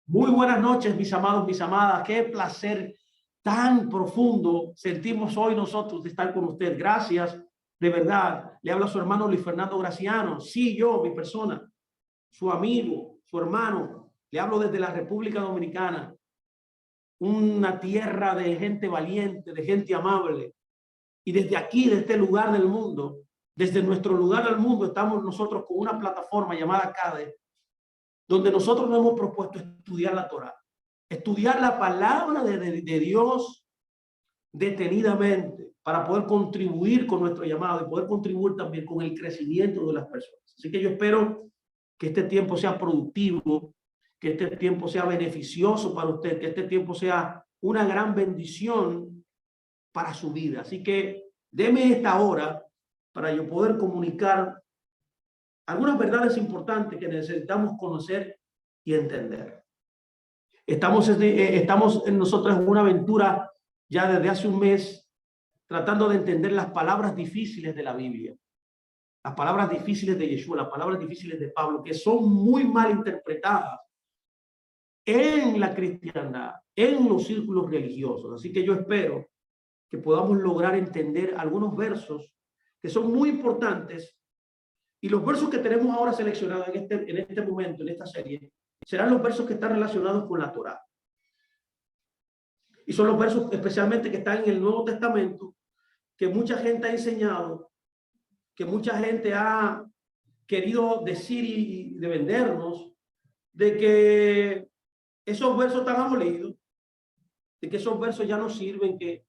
Muy buenas noches, mis amados, mis amadas. Qué placer tan profundo sentimos hoy nosotros de estar con usted. Gracias, de verdad. Le habla su hermano Luis Fernando Graciano. Sí, yo, mi persona, su amigo, su hermano. Le hablo desde la República Dominicana, una tierra de gente valiente, de gente amable. Y desde aquí, de este lugar del mundo, desde nuestro lugar del mundo, estamos nosotros con una plataforma llamada CADE, donde nosotros nos hemos propuesto estudiar la Torá, estudiar la palabra de Dios detenidamente para poder contribuir con nuestro llamado y poder contribuir también con el crecimiento de las personas. Así que yo espero que este tiempo sea productivo, que este tiempo sea beneficioso para usted, que este tiempo sea una gran bendición para su vida. Así que deme esta hora para yo poder comunicar algunas verdades importantes que necesitamos conocer y entender. Estamos en nosotros en una aventura ya desde hace un mes tratando de entender las palabras difíciles de la Biblia, las palabras difíciles de Yeshua, las palabras difíciles de Pablo, que son muy mal interpretadas en la cristiandad, en los círculos religiosos. Así que yo espero que podamos lograr entender algunos versos que son muy importantes. Y los versos que tenemos ahora seleccionados en este momento, en esta serie, serán los versos que están relacionados con la Torá. Y son los versos especialmente que están en el Nuevo Testamento, que mucha gente ha enseñado, que mucha gente ha querido decir y de vendernos, de que esos versos están abolidos, de que esos versos ya no sirven, que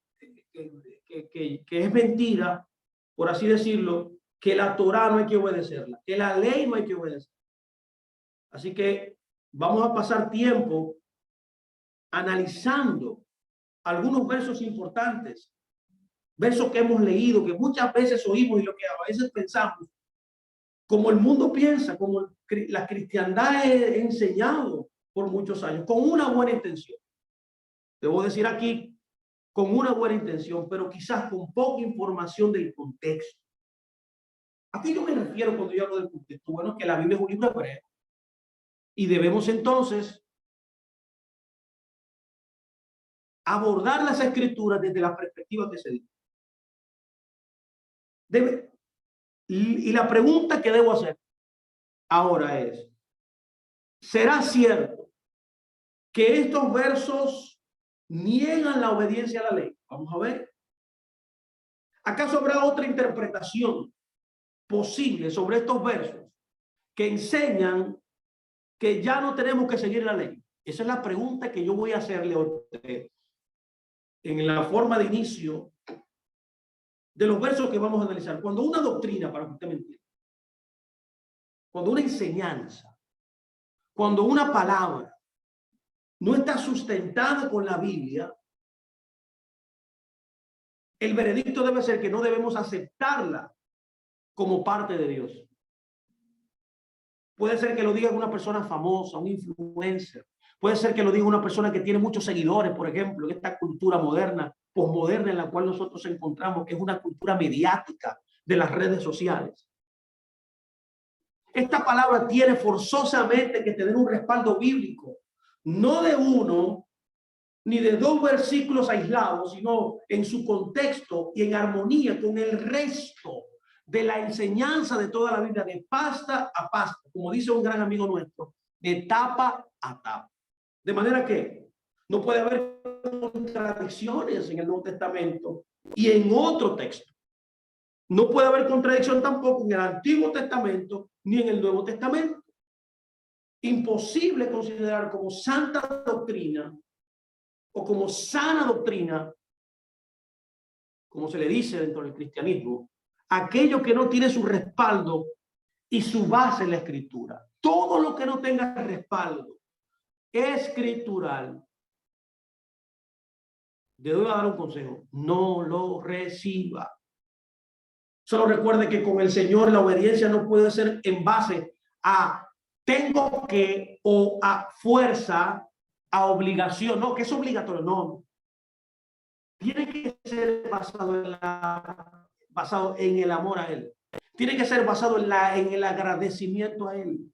es mentira, por así decirlo, que la Torá no hay que obedecerla, que la ley no hay que obedecer. Así que vamos a pasar tiempo analizando algunos versos importantes, versos que hemos leído, que muchas veces oímos y lo que a veces pensamos, como el mundo piensa, como la cristiandad ha enseñado por muchos años, con una buena intención. Debo decir aquí, con una buena intención, pero quizás con poca información del contexto. ¿A qué yo me refiero cuando yo hablo del contexto? Bueno, que la Biblia es un libro hebreo y debemos entonces abordar las escrituras desde la perspectiva que se dice. Y la pregunta que debo hacer ahora es, ¿será cierto que estos versos niegan la obediencia a la ley? Vamos a ver. ¿Acaso habrá otra interpretación posible sobre estos versos que enseñan que ya no tenemos que seguir la ley? Esa es la pregunta que yo voy a hacerle a usted en la forma de inicio de los versos que vamos a analizar. Cuando una doctrina, para que usted me entienda, cuando una enseñanza, cuando una palabra no está sustentada con la Biblia, el veredicto debe ser que no debemos aceptarla como parte de Dios. Puede ser que lo diga una persona famosa, un influencer. Puede ser que lo diga una persona que tiene muchos seguidores, por ejemplo, en esta cultura moderna, posmoderna en la cual nosotros encontramos, que es una cultura mediática de las redes sociales. Esta palabra tiene forzosamente que tener un respaldo bíblico, no de uno ni de dos versículos aislados, sino en su contexto y en armonía con el resto de la enseñanza de toda la Biblia, de pasta a pasta, como dice un gran amigo nuestro, de tapa a tapa. De manera que no puede haber contradicciones en el Nuevo Testamento y en otro texto. No puede haber contradicción tampoco en el Antiguo Testamento ni en el Nuevo Testamento. Imposible considerar como santa doctrina o como sana doctrina, como se le dice dentro del cristianismo, aquello que no tiene su respaldo y su base en la escritura. Todo lo que no tenga respaldo escritural, debo dar un consejo: no lo reciba. Solo recuerde que con el Señor la obediencia no puede ser en base a tengo que o a fuerza, a obligación. No, que es obligatorio. No. Tiene que ser basado en el amor a Él. Tiene que ser basado en el agradecimiento a Él.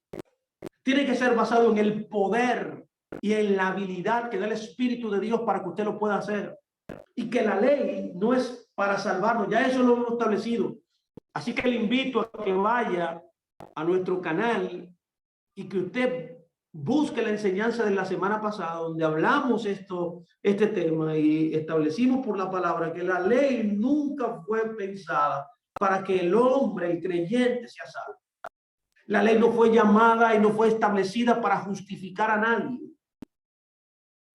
Tiene que ser basado en el poder y en la habilidad que da el Espíritu de Dios para que usted lo pueda hacer. Y que la ley no es para salvarnos, ya eso lo hemos establecido. Así que le invito a que vaya a nuestro canal y que usted busque la enseñanza de la semana pasada, donde hablamos este tema y establecimos por la palabra que la ley nunca fue pensada para que el hombre, el creyente, sea salvo. La ley no fue llamada y no fue establecida para justificar a nadie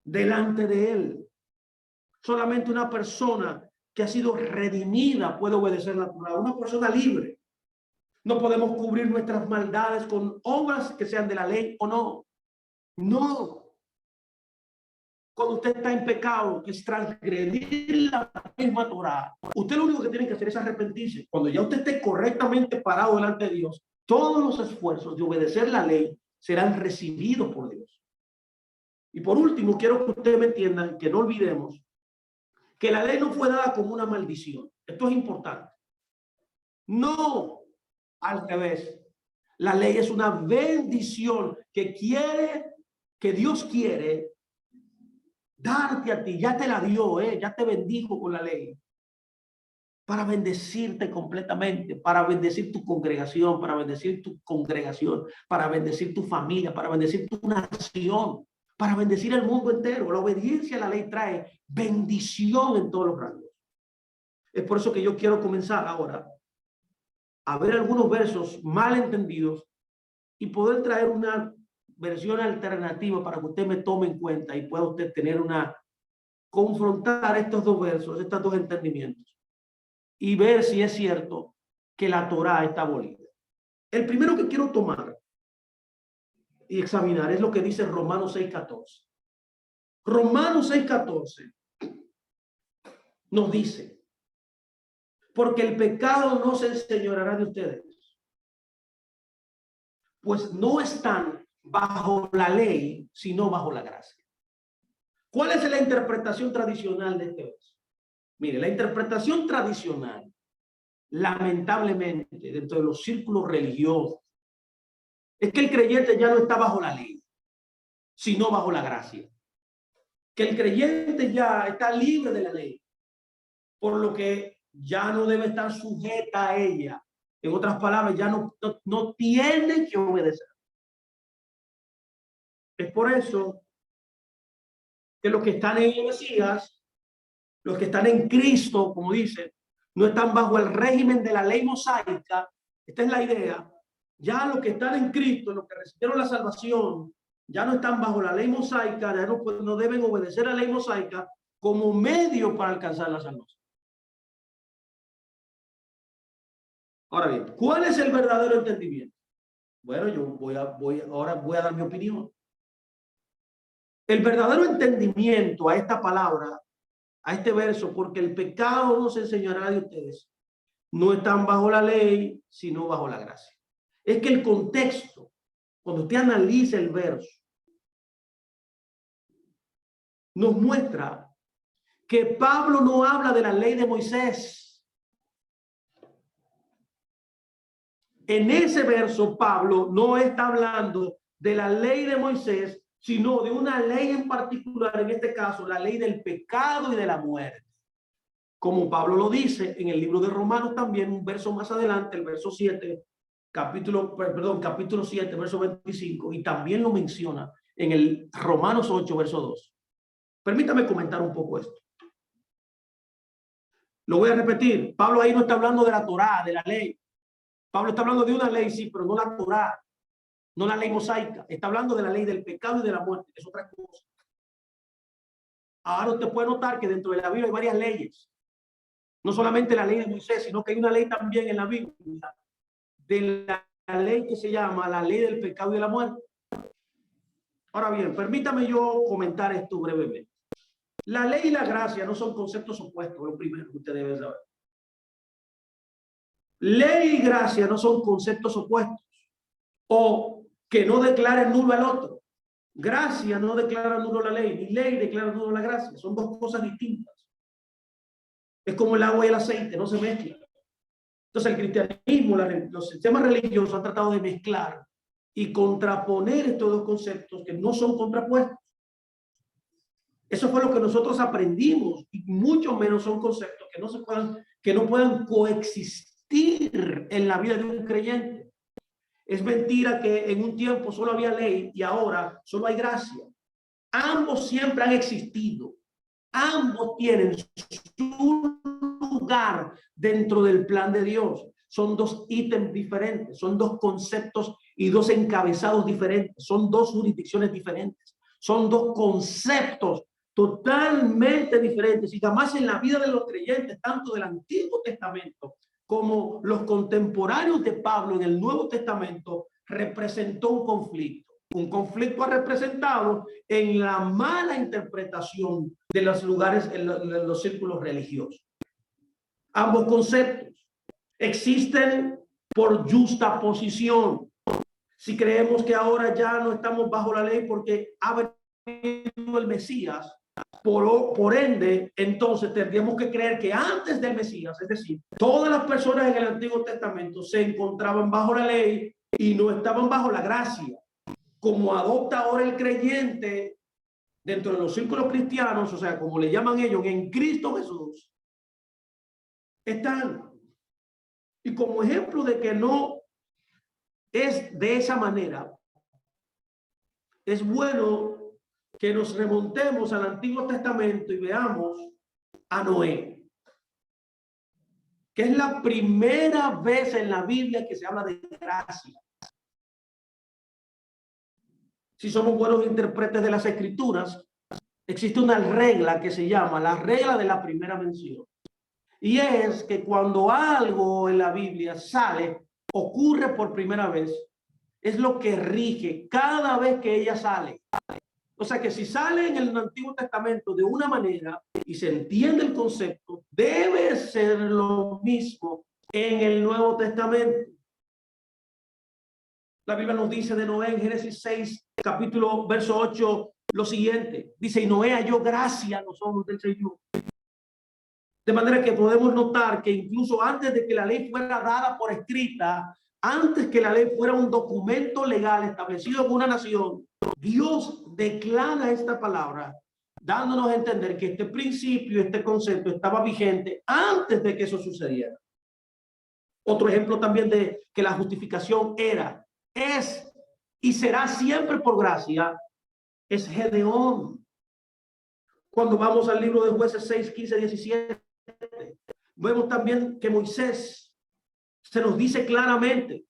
delante de él. Solamente una persona que ha sido redimida puede obedecer la Torá, una persona libre. No podemos cubrir nuestras maldades con obras que sean de la ley o no. No. Cuando usted está en pecado, que es transgredir la misma Torá, usted lo único que tiene que hacer es arrepentirse. Cuando ya usted esté correctamente parado delante de Dios, todos los esfuerzos de obedecer la ley serán recibidos por Dios. Y por último, quiero que ustedes me entiendan, que no olvidemos que la ley no fue dada como una maldición. Esto es importante. No, al revés. La ley es una bendición que Dios quiere darte a ti. Ya te la dio, ya te bendijo con la ley. Para bendecirte completamente, para bendecir tu congregación, para bendecir tu familia, para bendecir tu nación, para bendecir el mundo entero. La obediencia a la ley trae bendición en todos los rangos. Es por eso que yo quiero comenzar ahora a ver algunos versos mal entendidos y poder traer una versión alternativa para que usted me tome en cuenta y pueda usted tener confrontar estos dos versos, estos dos entendimientos y ver si es cierto que la Torá está abolida. El primero que quiero tomar y examinar es lo que dice Romanos 6:14. Romanos 6:14 nos dice: porque el pecado no se enseñoreará de ustedes, pues no están bajo la ley, sino bajo la gracia. ¿Cuál es la interpretación tradicional de este verso? Mire, la interpretación tradicional, lamentablemente, dentro de los círculos religiosos, es que el creyente ya no está bajo la ley, sino bajo la gracia. Que el creyente ya está libre de la ley, por lo que ya no debe estar sujeta a ella. En otras palabras, ya no tiene que obedecer. Es por eso que los que están en el Mesías, los que están en Cristo, como dice, no están bajo el régimen de la ley mosaica. Esta es la idea. Ya los que están en Cristo, los que recibieron la salvación, ya no están bajo la ley mosaica, ya no deben obedecer a la ley mosaica como medio para alcanzar la salvación. Ahora bien, ¿cuál es el verdadero entendimiento? Bueno, ahora voy a dar mi opinión. El verdadero entendimiento a esta palabra, a este verso, porque el pecado no se enseñará de ustedes, no están bajo la ley, sino bajo la gracia. Es que el contexto, cuando usted analiza el verso, nos muestra que Pablo no habla de la ley de Moisés. En ese verso, Pablo no está hablando de la ley de Moisés, sino de una ley en particular, en este caso, la ley del pecado y de la muerte. Como Pablo lo dice en el libro de Romanos también, un verso más adelante, el verso 7, capítulo 7, verso 25, y también lo menciona en el Romanos 8, verso 2. Permítame comentar un poco esto. Lo voy a repetir. Pablo ahí no está hablando de la Torá, de la ley. Pablo está hablando de una ley, sí, pero no la Torá, no la ley mosaica. Está hablando de la ley del pecado y de la muerte, que es otra cosa. Ahora usted puede notar que dentro de la Biblia hay varias leyes. No solamente la ley de Moisés, sino que hay una ley también en la Biblia, de la ley que se llama la ley del pecado y de la muerte. Ahora bien, permítame yo comentar esto brevemente. La ley y la gracia no son conceptos opuestos, lo primero que usted debe saber. Ley y gracia no son conceptos opuestos o que no declaren nulo al otro. Gracia no declara nulo la ley, ni ley declara nulo la gracia. Son dos cosas distintas. Es como el agua y el aceite, no se mezclan. Entonces el cristianismo, los sistemas religiosos han tratado de mezclar y contraponer estos dos conceptos que no son contrapuestos. Eso fue lo que nosotros aprendimos, y mucho menos son conceptos que no puedan coexistir en la vida de un creyente. Es mentira que en un tiempo solo había ley y ahora solo hay gracia. Ambos siempre han existido. Ambos tienen su lugar dentro del plan de Dios. Son dos ítems diferentes, son dos conceptos y dos encabezados diferentes, son dos jurisdicciones diferentes, son dos conceptos totalmente diferentes, y jamás en la vida de los creyentes, tanto del Antiguo Testamento como los contemporáneos de Pablo en el Nuevo Testamento, representó un conflicto. Un conflicto ha representado en la mala interpretación de los lugares, en los círculos religiosos. Ambos conceptos existen por justa posición. Si creemos que ahora ya no estamos bajo la ley porque ha venido el Mesías, por ende, entonces tendríamos que creer que antes del Mesías, es decir, todas las personas en el Antiguo Testamento se encontraban bajo la ley y no estaban bajo la gracia. Como adopta ahora el creyente dentro de los círculos cristianos, o sea, como le llaman ellos, en Cristo Jesús, están. Y como ejemplo de que no es de esa manera, es bueno que nos remontemos al Antiguo Testamento y veamos a Noé, que es la primera vez en la Biblia que se habla de gracia. Si somos buenos intérpretes de las Escrituras, existe una regla que se llama la regla de la primera mención. Y es que cuando algo en la Biblia ocurre por primera vez, es lo que rige cada vez que ella sale. O sea que si sale en el Antiguo Testamento de una manera y se entiende el concepto, debe ser lo mismo en el Nuevo Testamento. La Biblia nos dice de Noé en Génesis 6, capítulo, verso 8, lo siguiente. Dice, y Noé halló gracia a los ojos del Señor. De manera que podemos notar que incluso antes de que la ley fuera dada por escrita, antes que la ley fuera un documento legal establecido por una nación, Dios declara esta palabra, dándonos a entender que este principio, este concepto estaba vigente antes de que eso sucediera. Otro ejemplo también de que la justificación es y será siempre por gracia, es Gedeón. Cuando vamos al libro de Jueces 6, 15, 17, vemos también que Moisés se nos dice claramente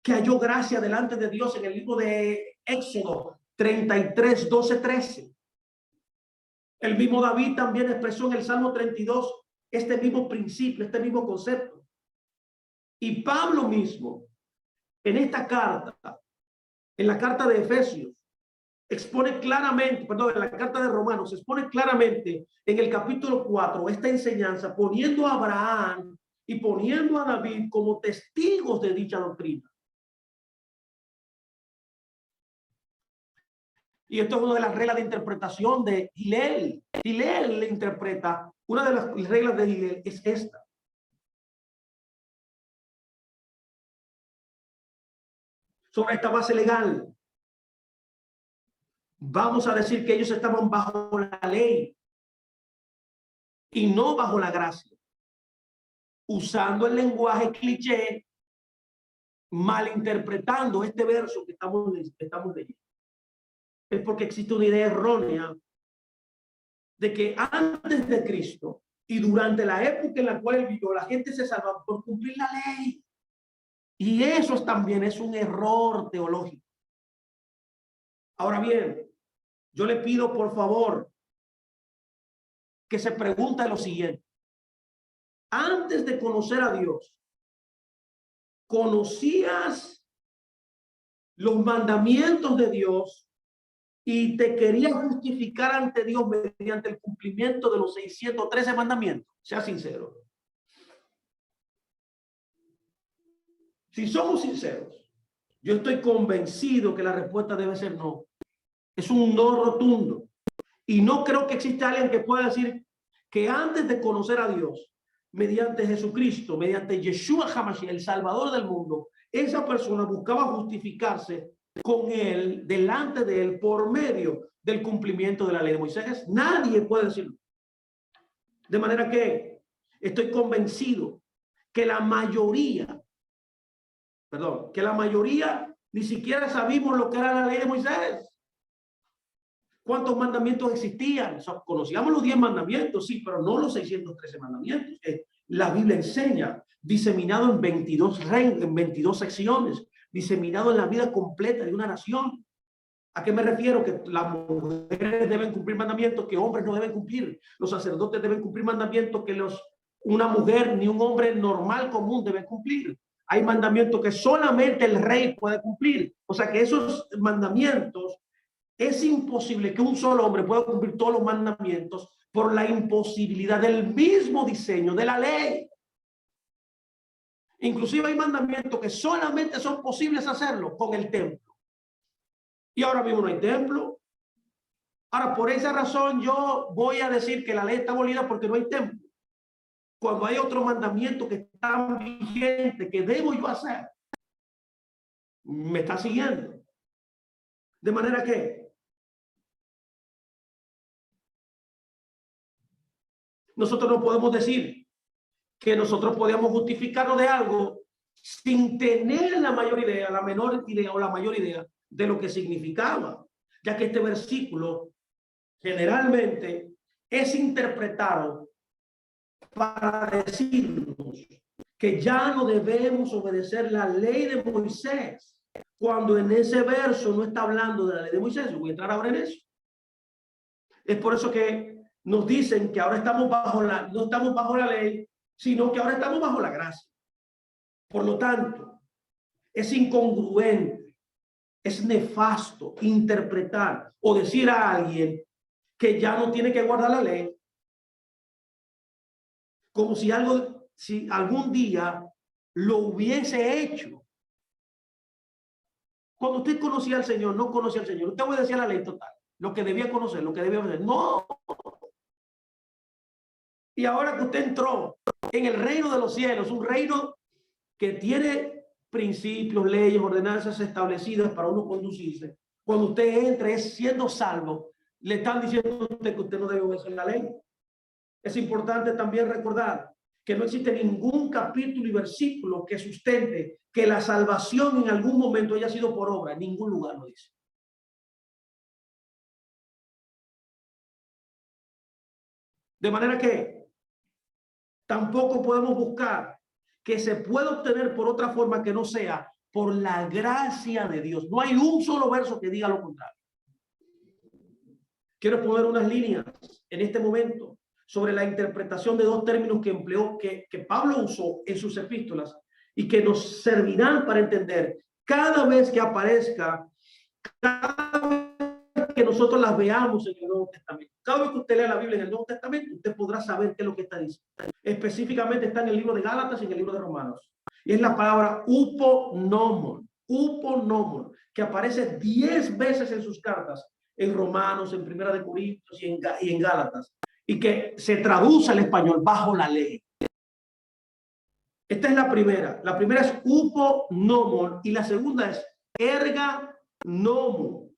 que halló gracia delante de Dios en el libro de Éxodo 33, 12, 13. El mismo David también expresó en el Salmo 32 este mismo principio, este mismo concepto. Y Pablo mismo, en esta carta, en la carta de Efesios, expone claramente, perdón, en la carta de Romanos, expone claramente en el capítulo 4 esta enseñanza, poniendo a Abraham y poniendo a David como testigos de dicha doctrina. Y esto es una de las reglas de interpretación de Hillel. Hillel le interpreta, una de las reglas de Hillel es esta. Sobre esta base legal, vamos a decir que ellos estaban bajo la ley y no bajo la gracia, usando el lenguaje cliché, malinterpretando este verso que estamos leyendo. Es porque existe una idea errónea de que antes de Cristo y durante la época en la cual él vivió, la gente se salvaba por cumplir la ley. Y eso también es un error teológico. Ahora bien, yo le pido por favor que se pregunte lo siguiente. Antes de conocer a Dios, ¿conocías los mandamientos de Dios y te querías justificar ante Dios mediante el cumplimiento de los 613 mandamientos? Sea sincero. Si somos sinceros, yo estoy convencido que la respuesta debe ser no. Es un no rotundo. Y no creo que exista alguien que pueda decir que antes de conocer a Dios, mediante Jesucristo, mediante Yeshua HaMashiach, el Salvador del mundo, esa persona buscaba justificarse con él, delante de él, por medio del cumplimiento de la ley de Moisés. Nadie puede decirlo. De manera que estoy convencido que la mayoría ni siquiera sabíamos lo que era la ley de Moisés. ¿Cuántos mandamientos existían? O sea, conocíamos los 10 mandamientos, sí, pero no los 613 mandamientos. La Biblia enseña, diseminado en 22 secciones, diseminado en la vida completa de una nación. ¿A qué me refiero? Que las mujeres deben cumplir mandamientos que hombres no deben cumplir. Los sacerdotes deben cumplir mandamientos que una mujer ni un hombre normal común debe cumplir. Hay mandamientos que solamente el rey puede cumplir. O sea que esos mandamientos, es imposible que un solo hombre pueda cumplir todos los mandamientos por la imposibilidad del mismo diseño de la ley. Inclusive hay mandamientos que solamente son posibles hacerlo con el templo. Y ahora mismo no hay templo. Ahora, por esa razón yo voy a decir que la ley está abolida porque no hay templo. Cuando hay otro mandamiento que está vigente, que debo yo hacer, me está siguiendo. De manera que nosotros no podemos decir que nosotros podíamos justificarnos de algo sin tener la mayor idea, la menor idea o la mayor idea de lo que significaba, ya que este versículo generalmente es interpretado para decirnos que ya no debemos obedecer la ley de Moisés, cuando en ese verso no está hablando de la ley de Moisés. Yo voy a entrar ahora en eso. Es por eso que nos dicen que ahora estamos no estamos bajo la ley, sino que ahora estamos bajo la gracia. Por lo tanto, es incongruente, es nefasto interpretar o decir a alguien que ya no tiene que guardar la ley, como si algún día lo hubiese hecho. Cuando usted conocía al Señor, no conocía al Señor, usted obedecía la ley total, lo que debía conocer, lo que debía hacer. No. Y ahora que usted entró en el reino de los cielos, un reino que tiene principios, leyes, ordenanzas establecidas para uno conducirse, cuando usted entre siendo salvo, le están diciendo a usted que usted no debe obedecer la ley. Es importante también recordar que no existe ningún capítulo y versículo que sustente que la salvación en algún momento haya sido por obra. En ningún lugar lo dice. De manera que tampoco podemos buscar que se pueda obtener por otra forma que no sea por la gracia de Dios. No hay un solo verso que diga lo contrario. Quiero poner unas líneas en este momento sobre la interpretación de dos términos que empleó, que Pablo usó en sus epístolas y que nos servirán para entender cada vez que aparezca, cada vez que nosotros las veamos en el Nuevo Testamento. Cada vez que usted lea la Biblia en el Nuevo Testamento, usted podrá saber qué es lo que está diciendo. Específicamente está en el libro de Gálatas y en el libro de Romanos. Y es la palabra uponomon, que aparece 10 veces en sus cartas, en Romanos, en Primera de Corintios y en Gálatas, y que se traduce al español bajo la ley. Esta es la primera. La primera es uponomon y la segunda es erga nomo,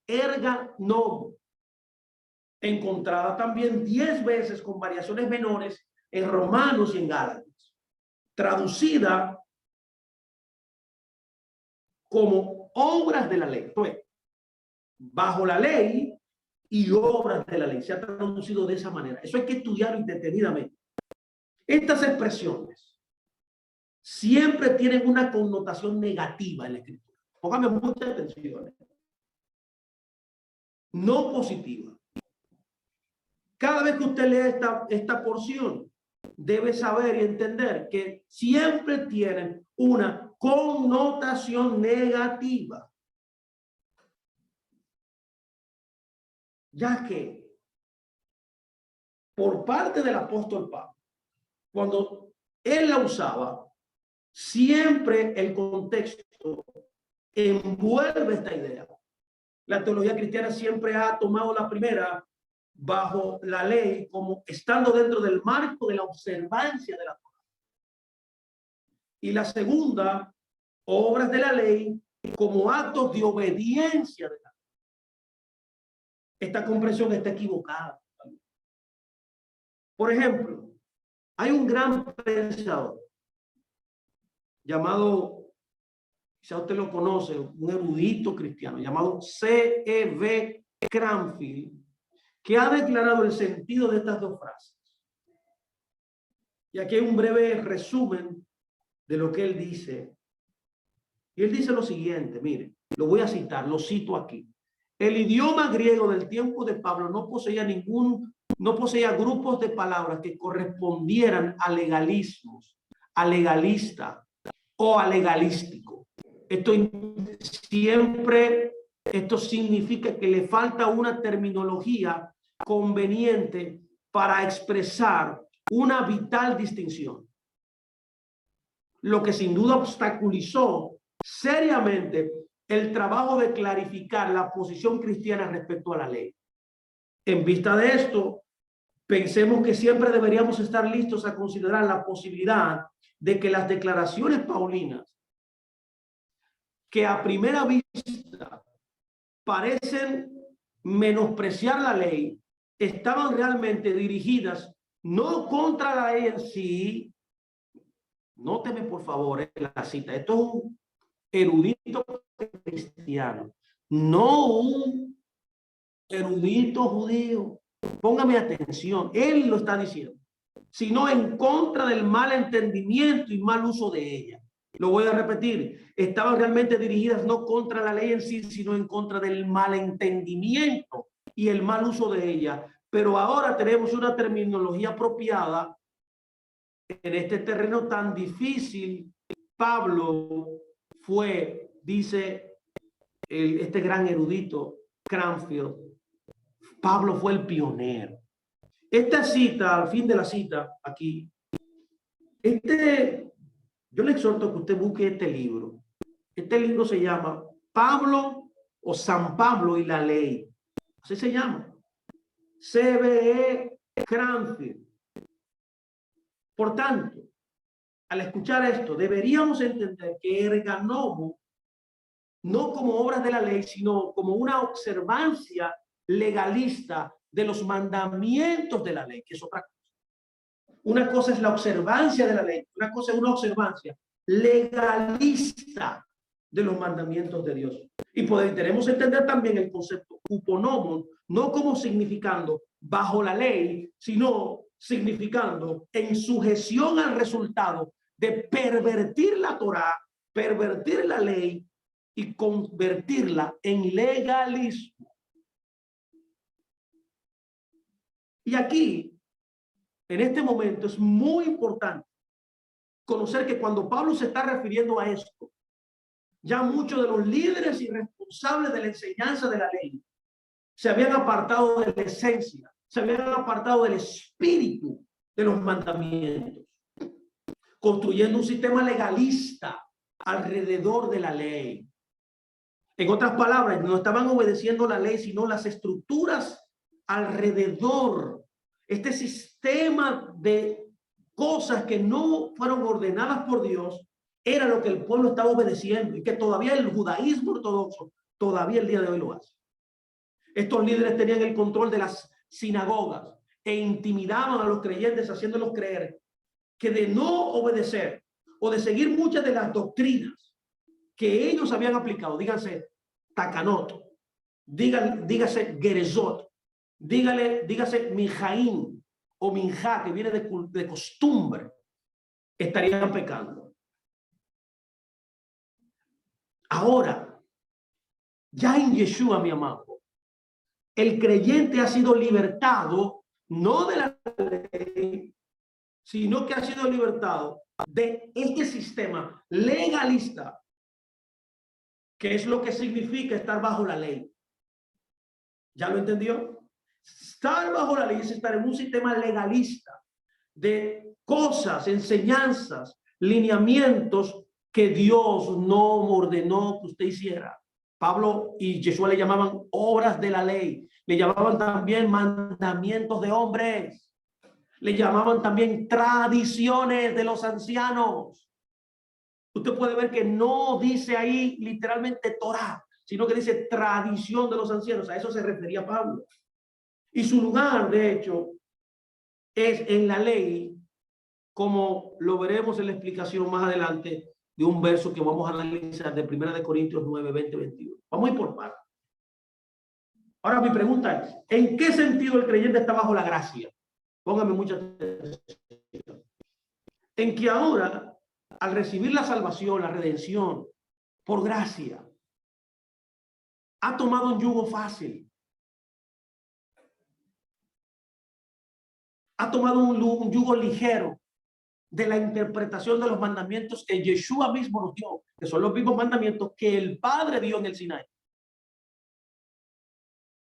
encontrada también 10 veces con variaciones menores en Romanos y en Gálatas, traducida como obras de la ley. Entonces, bajo la ley y obras de la ley. Se ha traducido de esa manera. Eso hay que estudiarlo detenidamente. Estas expresiones siempre tienen una connotación negativa en la escritura. Póngame mucha atención. No positiva. Cada vez que usted lee esta porción, debe saber y entender que siempre tienen una connotación negativa. Ya que por parte del apóstol Pablo, cuando él la usaba, siempre el contexto envuelve esta idea. La teología cristiana siempre ha tomado la primera bajo la ley como estando dentro del marco de la observancia de la Torá. Y la segunda, obras de la ley, como actos de obediencia de la ley. Esta comprensión está equivocada. Por ejemplo, hay un gran pensador llamado, quizá usted lo conoce, un erudito cristiano llamado C.E.V. Cranfield, que ha declarado el sentido de estas dos frases. Y aquí hay un breve resumen de lo que él dice. Y él dice lo siguiente, mire, lo voy a citar, lo cito aquí. El idioma griego del tiempo de Pablo no poseía grupos de palabras que correspondieran a legalismos, a legalista o a legalístico. Esto significa que le falta una terminología conveniente para expresar una vital distinción, lo que sin duda obstaculizó seriamente el trabajo de clarificar la posición cristiana respecto a la ley. En vista de esto, pensemos que siempre deberíamos estar listos a considerar la posibilidad de que las declaraciones paulinas, que a primera vista parecen menospreciar la ley, estaban realmente dirigidas no contra la ley en sí. Nóteme por favor la cita. Esto es un erudito cristiano, no un erudito judío. Póngame atención, él lo está diciendo, sino en contra del mal entendimiento y mal uso de ella. Lo voy a repetir, estaban realmente dirigidas no contra la ley en sí, sino en contra del malentendimiento y el mal uso de ella. Pero ahora tenemos una terminología apropiada en este terreno tan difícil. Pablo fue, dice este gran erudito Cranfield, Pablo fue el pionero. Esta cita, al fin de la cita, aquí, yo le exhorto a que usted busque este libro. Este libro se llama Pablo o San Pablo y la ley. Así se llama. C.B.E. Cranfield. Por tanto, al escuchar esto, deberíamos entender que erga nomo, no como obras de la ley, sino como una observancia legalista de los mandamientos de la ley, que es otra cosa. Una cosa es la observancia de la ley, una cosa es una observancia legalista de los mandamientos de Dios. Y podemos entender también el concepto uponomon, no como significando bajo la ley, sino significando en sujeción al resultado de pervertir la Torá, pervertir la ley y convertirla en legalismo. Y aquí, en este momento, es muy importante conocer que cuando Pablo se está refiriendo a esto, ya muchos de los líderes y responsables de la enseñanza de la ley se habían apartado de la esencia, se habían apartado del espíritu de los mandamientos, construyendo un sistema legalista alrededor de la ley. En otras palabras, no estaban obedeciendo la ley, sino las estructuras alrededor. Este sistema de cosas que no fueron ordenadas por Dios era lo que el pueblo estaba obedeciendo, y que todavía el judaísmo ortodoxo todavía el día de hoy lo hace. Estos líderes tenían el control de las sinagogas e intimidaban a los creyentes, haciéndolos creer que de no obedecer o de seguir muchas de las doctrinas que ellos habían aplicado, díganse Takanot, dígase Gerezot, dígase Mijaín o Minjá, que viene de costumbre, estarían pecando. Ahora, ya en Yeshua, mi amado, el creyente ha sido libertado no de la ley, sino que ha sido libertado de este sistema legalista, que es lo que significa estar bajo la ley. ¿Ya lo entendió? Estar bajo la ley es estar en un sistema legalista de cosas, enseñanzas, lineamientos que Dios no ordenó que usted hiciera. Pablo y Yeshua le llamaban obras de la ley, le llamaban también mandamientos de hombres, le llamaban también tradiciones de los ancianos. Usted puede ver que no dice ahí literalmente Torá, sino que dice tradición de los ancianos. A eso se refería Pablo. Y su lugar, de hecho, es en la ley, como lo veremos en la explicación más adelante de un verso que vamos a analizar de 1 Corintios 9, 20, 21. Vamos a ir por partes. Ahora mi pregunta es, ¿en qué sentido el creyente está bajo la gracia? Póngame mucha atención. En que ahora, al recibir la salvación, la redención, por gracia, ha tomado un yugo fácil. Ha tomado un yugo ligero de la interpretación de los mandamientos que Yeshua mismo nos dio, que son los mismos mandamientos que el Padre dio en el Sinaí.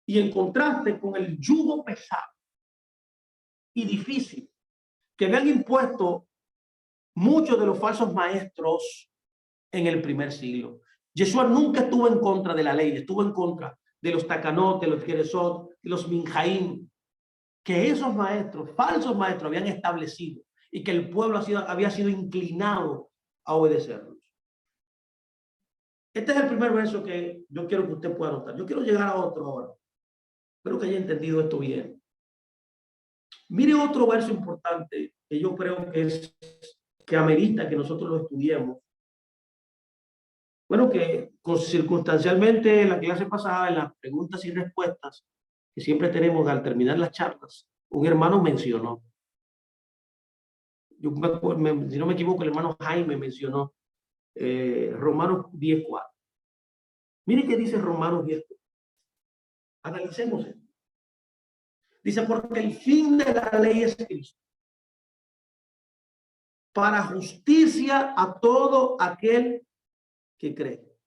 Y en contraste con el yugo pesado y difícil que le han impuesto muchos de los falsos maestros en el primer siglo. Yeshua nunca estuvo en contra de la ley, estuvo en contra de los takanot, de los jerezot, de los minjaim, que esos maestros, falsos maestros, habían establecido y que el pueblo había sido inclinado a obedecerlos. Este es el primer verso que yo quiero que usted pueda notar. Yo quiero llegar a otro ahora. Espero que haya entendido esto bien. Mire otro verso importante que yo creo que amerita que nosotros lo estudiemos. Bueno, que circunstancialmente en la clase pasada, en las preguntas y respuestas que siempre tenemos al terminar las charlas, un hermano mencionó. Si no me equivoco, el hermano Jaime mencionó Romanos 10:4. Mire qué dice Romanos 10:4. Analicemos esto. Dice, porque el fin de la ley es Cristo, para justicia a todo aquel que cree.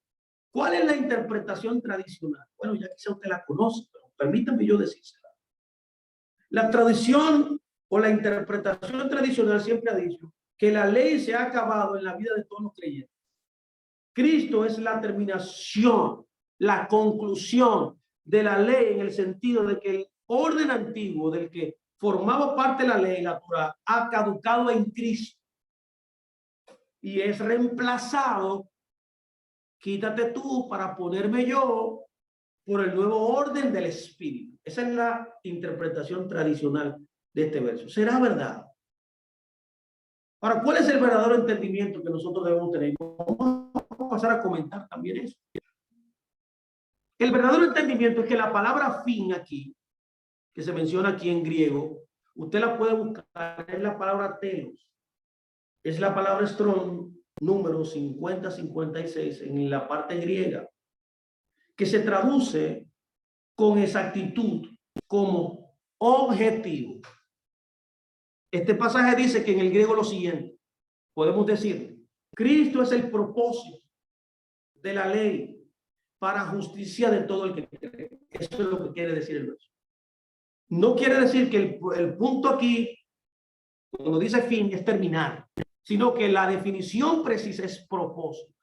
¿Cuál es la interpretación tradicional? Bueno, ya quizá usted la conoce, pero permítame yo decírsela. La tradición o la interpretación tradicional siempre ha dicho que la ley se ha acabado en la vida de todos los creyentes. Cristo es la terminación, la conclusión de la ley, en el sentido de que el orden antiguo del que formaba parte de la ley, la Torá, ha caducado en Cristo y es reemplazado. Quítate tú para ponerme yo por el nuevo orden del Espíritu. Esa es la interpretación tradicional de este verso. ¿Será verdad? Ahora, ¿cuál es el verdadero entendimiento que nosotros debemos tener? Vamos a pasar a comentar también eso. El verdadero entendimiento es que la palabra fin aquí, que se menciona aquí en griego, usted la puede buscar, es la palabra telos. Es la palabra Strong número 5056 en la parte griega, que se traduce con exactitud como objetivo. Este pasaje dice que en el griego lo siguiente, podemos decir, Cristo es el propósito de la ley para justicia de todo el que cree. Eso es lo que quiere decir el verso. No quiere decir que el punto aquí, cuando dice fin, es terminar, sino que la definición precisa es propósito.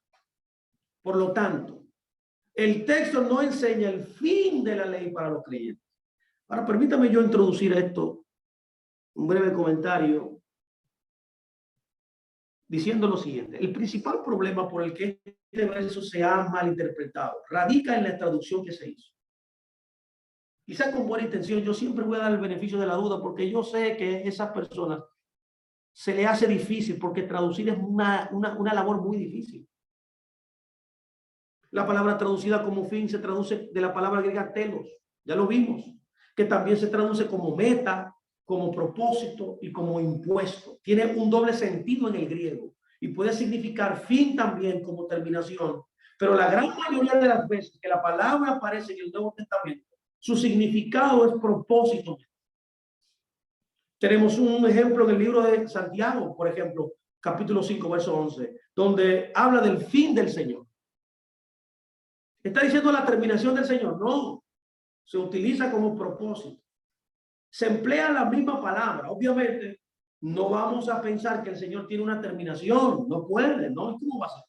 Por lo tanto, el texto no enseña el fin de la ley para los creyentes. Ahora, permítame yo introducir esto, un breve comentario, diciendo lo siguiente. El principal problema por el que este verso se ha malinterpretado radica en la traducción que se hizo. Quizá con buena intención, yo siempre voy a dar el beneficio de la duda porque yo sé que a esas personas se le hace difícil porque traducir es una labor muy difícil. La palabra traducida como fin se traduce de la palabra griega telos, ya lo vimos, que también se traduce como meta, como propósito y como impuesto. Tiene un doble sentido en el griego y puede significar fin también como terminación, pero la gran mayoría de las veces que la palabra aparece en el Nuevo Testamento, su significado es propósito. Tenemos un ejemplo en el libro de Santiago, por ejemplo, capítulo 5, verso 11, donde habla del fin del Señor. ¿Está diciendo la terminación del Señor? No, se utiliza como propósito. Se emplea la misma palabra. Obviamente, no vamos a pensar que el Señor tiene una terminación. No puede, ¿no? ¿Cómo va a ser?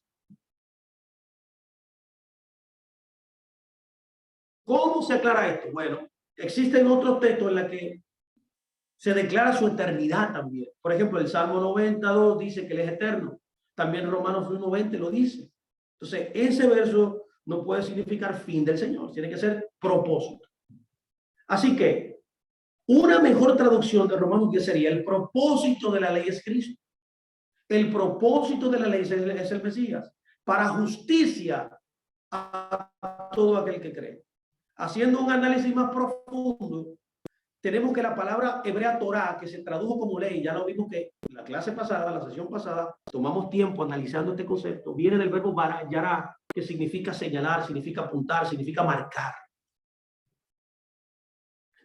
¿Cómo se aclara esto? Bueno, existen otros textos en los que se declara su eternidad también. Por ejemplo, el Salmo 92 dice que Él es eterno. También Romanos 1:20 lo dice. Entonces, ese verso no puede significar fin del Señor, tiene que ser propósito. Así que una mejor traducción de Romanos 10 sería: el propósito de la ley es Cristo. El propósito de la ley es el Mesías, para justicia a todo aquel que cree. Haciendo un análisis más profundo, tenemos que la palabra hebrea Torah, que se tradujo como ley, ya lo vimos que en la clase pasada, la sesión pasada, tomamos tiempo analizando este concepto, viene del verbo yará, que significa señalar, significa apuntar, significa marcar.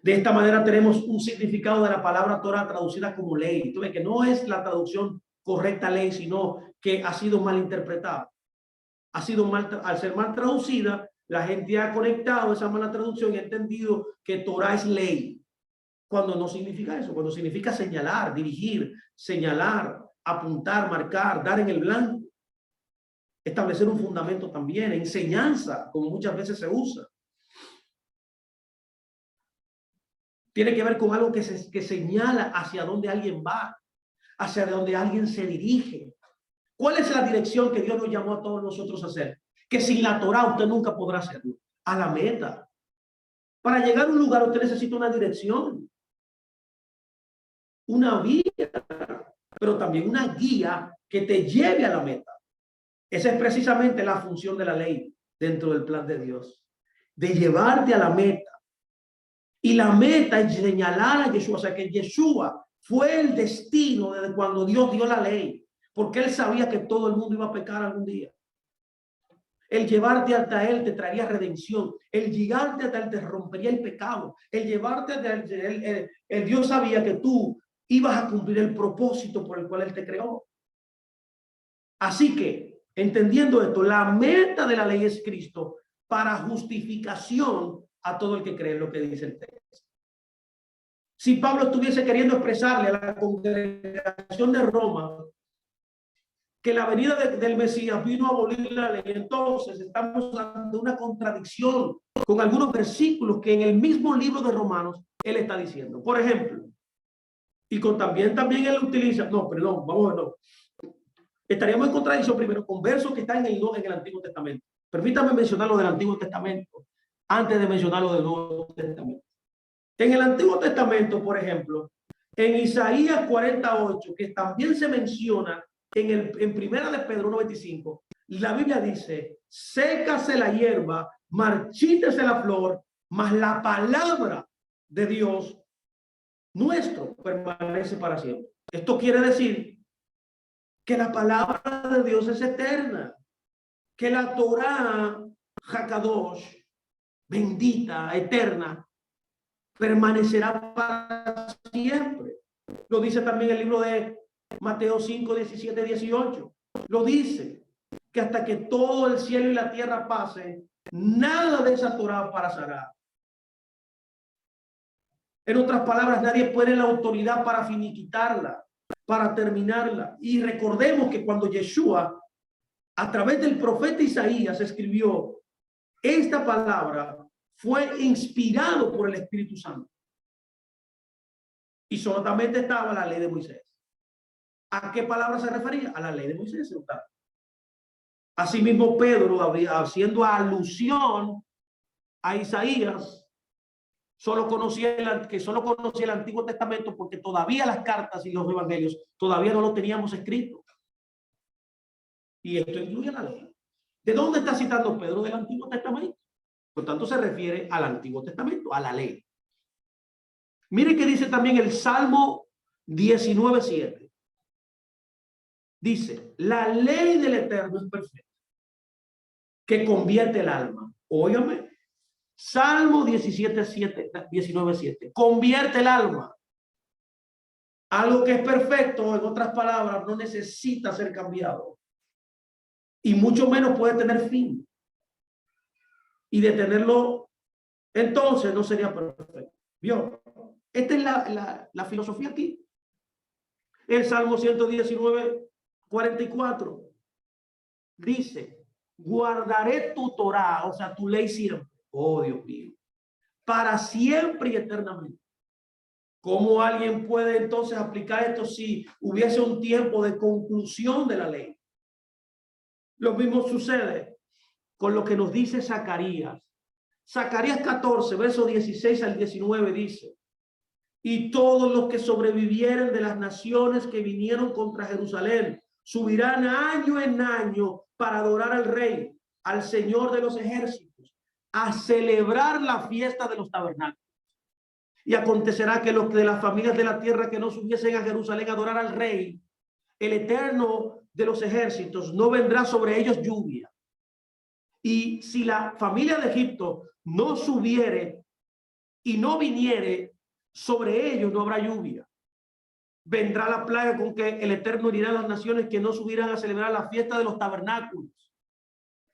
De esta manera tenemos un significado de la palabra Torah traducida como ley. Tú ves que no es la traducción correcta ley, sino que ha sido mal interpretada. Ha sido mal, al ser mal traducida, la gente ha conectado esa mala traducción y ha entendido que Torah es ley, cuando no significa eso, cuando significa señalar, dirigir, señalar, apuntar, marcar, dar en el blanco, establecer un fundamento también, enseñanza, como muchas veces se usa. Tiene que ver con algo que señala hacia dónde alguien va, hacia donde alguien se dirige. ¿Cuál es la dirección que Dios nos llamó a todos nosotros a hacer? Que sin la Torah usted nunca podrá hacerlo. A la meta. Para llegar a un lugar usted necesita una dirección, una vía, pero también una guía que te lleve a la meta. Esa es precisamente la función de la ley dentro del plan de Dios, de llevarte a la meta. Y la meta es señalar a Yeshua, o sea que Yeshua fue el destino desde cuando Dios dio la ley, porque él sabía que todo el mundo iba a pecar algún día. El llevarte hasta él te traería redención. El llegarte hasta él te rompería el pecado. El llevarte hasta él, el Dios sabía que tú ibas a cumplir el propósito por el cual él te creó. Así que, entendiendo esto, la meta de la ley es Cristo para justificación a todo el que cree en lo que dice el texto. Si Pablo estuviese queriendo expresarle a la congregación de Roma que la venida del Mesías vino a abolir la ley, entonces estamos ante una contradicción con algunos versículos que en el mismo libro de Romanos él está diciendo. Por ejemplo, y también él utiliza, estaríamos en contradicción primero con versos que están en el Antiguo Testamento. Permítame mencionar lo del Antiguo Testamento antes de mencionar lo del Nuevo Testamento. En el Antiguo Testamento, por ejemplo, en Isaías 48, que también se menciona en Primera de Pedro 1:25, la Biblia dice: sécase la hierba, marchítese la flor, mas la palabra de Dios nuestro permanece para siempre. Esto quiere decir que la palabra de Dios es eterna, que la Torah Hakadosh, bendita, eterna, permanecerá para siempre. Lo dice también el libro de Mateo 5, 17, 18. Lo dice, que hasta que todo el cielo y la tierra pasen, nada de esa Torah pasará. En otras palabras, nadie puede la autoridad para finiquitarla, para terminarla. Y recordemos que cuando Yeshua, a través del profeta Isaías, escribió esta palabra, fue inspirado por el Espíritu Santo. Y solamente estaba la ley de Moisés. ¿A qué palabra se refería? A la ley de Moisés. Asimismo, Pedro, haciendo alusión a Isaías, solo conocía el Antiguo Testamento porque todavía las cartas y los evangelios todavía no lo teníamos escrito. Y esto incluye la ley. ¿De dónde está citando Pedro? Del Antiguo Testamento. Por tanto, se refiere al Antiguo Testamento, a la ley. Mire que dice también el Salmo 19:7. Dice: la ley del Eterno es perfecta, que convierte el alma. Óyame, Salmo 19:7, convierte el alma. Algo que es perfecto, en otras palabras, no necesita ser cambiado. Y mucho menos puede tener fin. Y de tenerlo, entonces no sería perfecto. ¿Vio? Esta es la filosofía aquí. El Salmo 119:44 dice: guardaré tu Torah, o sea, tu ley siempre. Oh, Dios mío. Para siempre y eternamente. ¿Cómo alguien puede entonces aplicar esto si hubiese un tiempo de conclusión de la ley? Lo mismo sucede con lo que nos dice Zacarías. Zacarías 14, versos 16 al 19 dice: y todos los que sobrevivieren de las naciones que vinieron contra Jerusalén subirán año en año para adorar al Rey, al Señor de los ejércitos, a celebrar la fiesta de los tabernáculos. Y acontecerá que los de las familias de la tierra que no subiesen a Jerusalén a adorar al Rey, el Eterno de los ejércitos, no vendrá sobre ellos lluvia. Y si la familia de Egipto no subiere y no viniere, sobre ellos no habrá lluvia. Vendrá la plaga con que el Eterno herirá a las naciones que no subirán a celebrar la fiesta de los tabernáculos.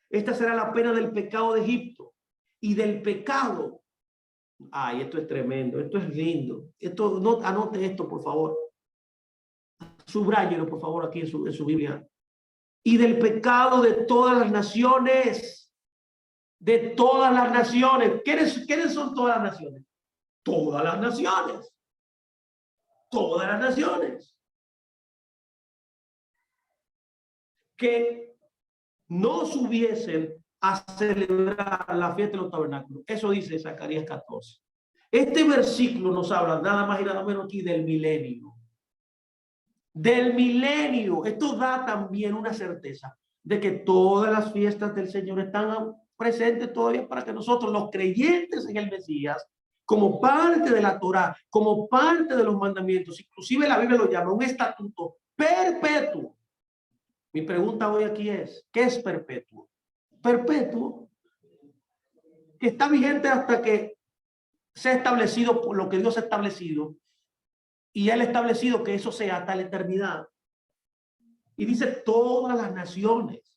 Esta será la pena del pecado de Egipto y del pecado. Ay, esto es tremendo, esto es lindo. Esto, no, anote esto, por favor. Subráyelo, por favor, aquí en su Biblia. Y del pecado de todas las naciones. De todas las naciones. ¿Quiénes son todas las naciones? Todas las naciones. Todas las naciones. Que no subiesen a celebrar la fiesta de los tabernáculos. Eso dice Zacarías 14. Este versículo nos habla nada más y nada menos aquí del milenio. Del milenio. Esto da también una certeza de que todas las fiestas del Señor están presentes todavía para que nosotros, los creyentes en el Mesías, como parte de la Torá, como parte de los mandamientos, inclusive la Biblia lo llama un estatuto perpetuo. Mi pregunta hoy aquí es, ¿qué es perpetuo? Perpetuo, que está vigente hasta que sea establecido por lo que Dios ha establecido, y Él ha establecido que eso sea hasta la eternidad. Y dice todas las naciones.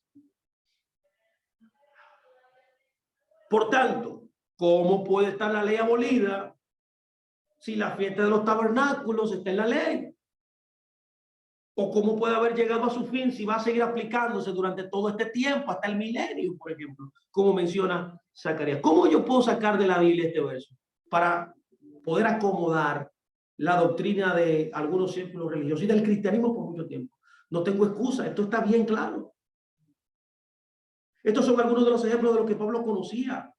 Por tanto, ¿cómo puede estar la ley abolida si la fiesta de los tabernáculos está en la ley? ¿O cómo puede haber llegado a su fin si va a seguir aplicándose durante todo este tiempo, hasta el milenio, por ejemplo, como menciona Zacarías? ¿Cómo yo puedo sacar de la Biblia este verso para poder acomodar la doctrina de algunos círculos religiosos y del cristianismo por mucho tiempo? No tengo excusa, esto está bien claro. Estos son algunos de los ejemplos de lo que Pablo conocía.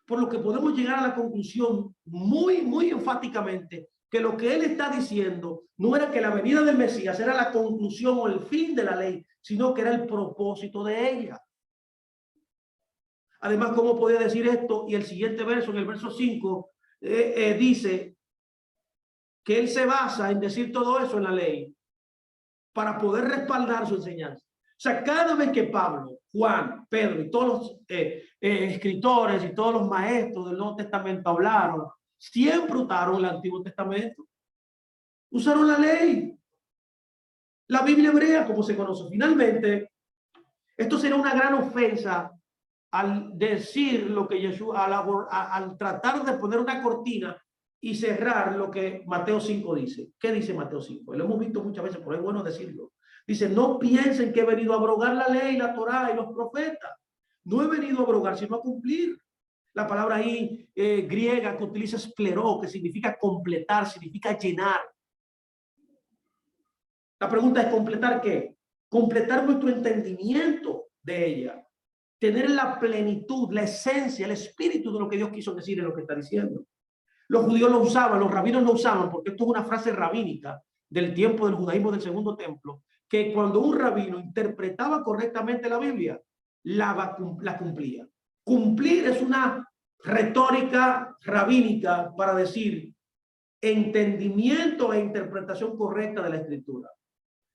Por lo que podemos llegar a la conclusión muy enfáticamente que lo que él está diciendo no era que la venida del Mesías era la conclusión o el fin de la ley, sino que era el propósito de ella. Además, ¿cómo podía decir esto? Y el siguiente verso, en el verso 5, dice que él se basa en decir todo eso en la ley para poder respaldar su enseñanza. O sea, cada vez que Pablo, Juan, Pedro y todos los escritores y todos los maestros del Nuevo Testamento hablaron, siempre usaron el Antiguo Testamento. Usaron la ley. La Biblia hebrea, como se conoce. Finalmente, esto será una gran ofensa al decir lo que Jesús, al tratar de poner una cortina y cerrar lo que Mateo 5 dice. ¿Qué dice Mateo 5? Lo hemos visto muchas veces, pero es bueno decirlo. Dice, no piensen que he venido a abrogar la ley, la Torá y los profetas. No he venido a abrogar, sino a cumplir. La palabra ahí griega que utiliza es pleró, que significa completar, significa llenar. La pregunta es, ¿completar qué? Completar nuestro entendimiento de ella. Tener la plenitud, la esencia, el espíritu de lo que Dios quiso decir en lo que está diciendo. Los judíos lo usaban, los rabinos lo usaban, porque esto es una frase rabínica del tiempo del judaísmo del Segundo Templo, que cuando un rabino interpretaba correctamente la Biblia, la cumplía. Cumplir es una retórica rabínica para decir entendimiento e interpretación correcta de la Escritura.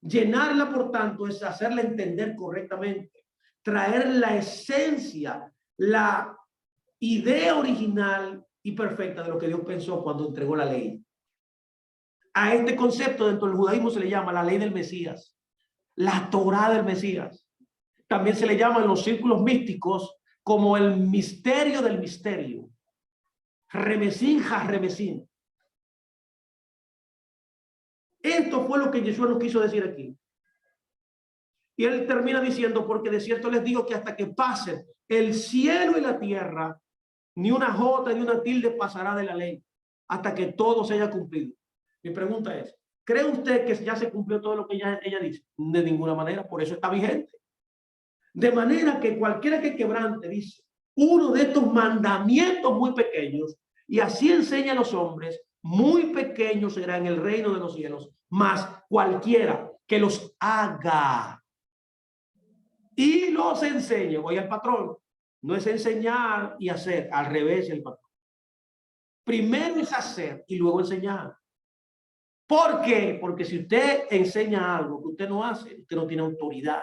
Llenarla, por tanto, es hacerla entender correctamente, traer la esencia, la idea original y perfecta de lo que Dios pensó cuando entregó la ley. A este concepto dentro del judaísmo se le llama la ley del Mesías, la Torá del Mesías. También se le llama en los círculos místicos como el misterio del misterio. Remesín, Remesín. Esto fue lo que Jesús nos quiso decir aquí. Y él termina diciendo, porque de cierto les digo que hasta que pasen el cielo y la tierra, ni una jota ni una tilde pasará de la ley, hasta que todo se haya cumplido. Mi pregunta es, ¿Cree usted que ya se cumplió todo lo que ella dice? De ninguna manera, por eso está vigente. De manera que cualquiera que quebrante, dice, uno de estos mandamientos muy pequeños, y así enseña a los hombres, muy pequeños será en el reino de los cielos, mas cualquiera que los haga y los enseñe. Voy al patrón. No es enseñar y hacer, al revés el patrón. Primero es hacer y luego enseñar. ¿Por qué? Porque si usted enseña algo que usted no hace, usted no tiene autoridad.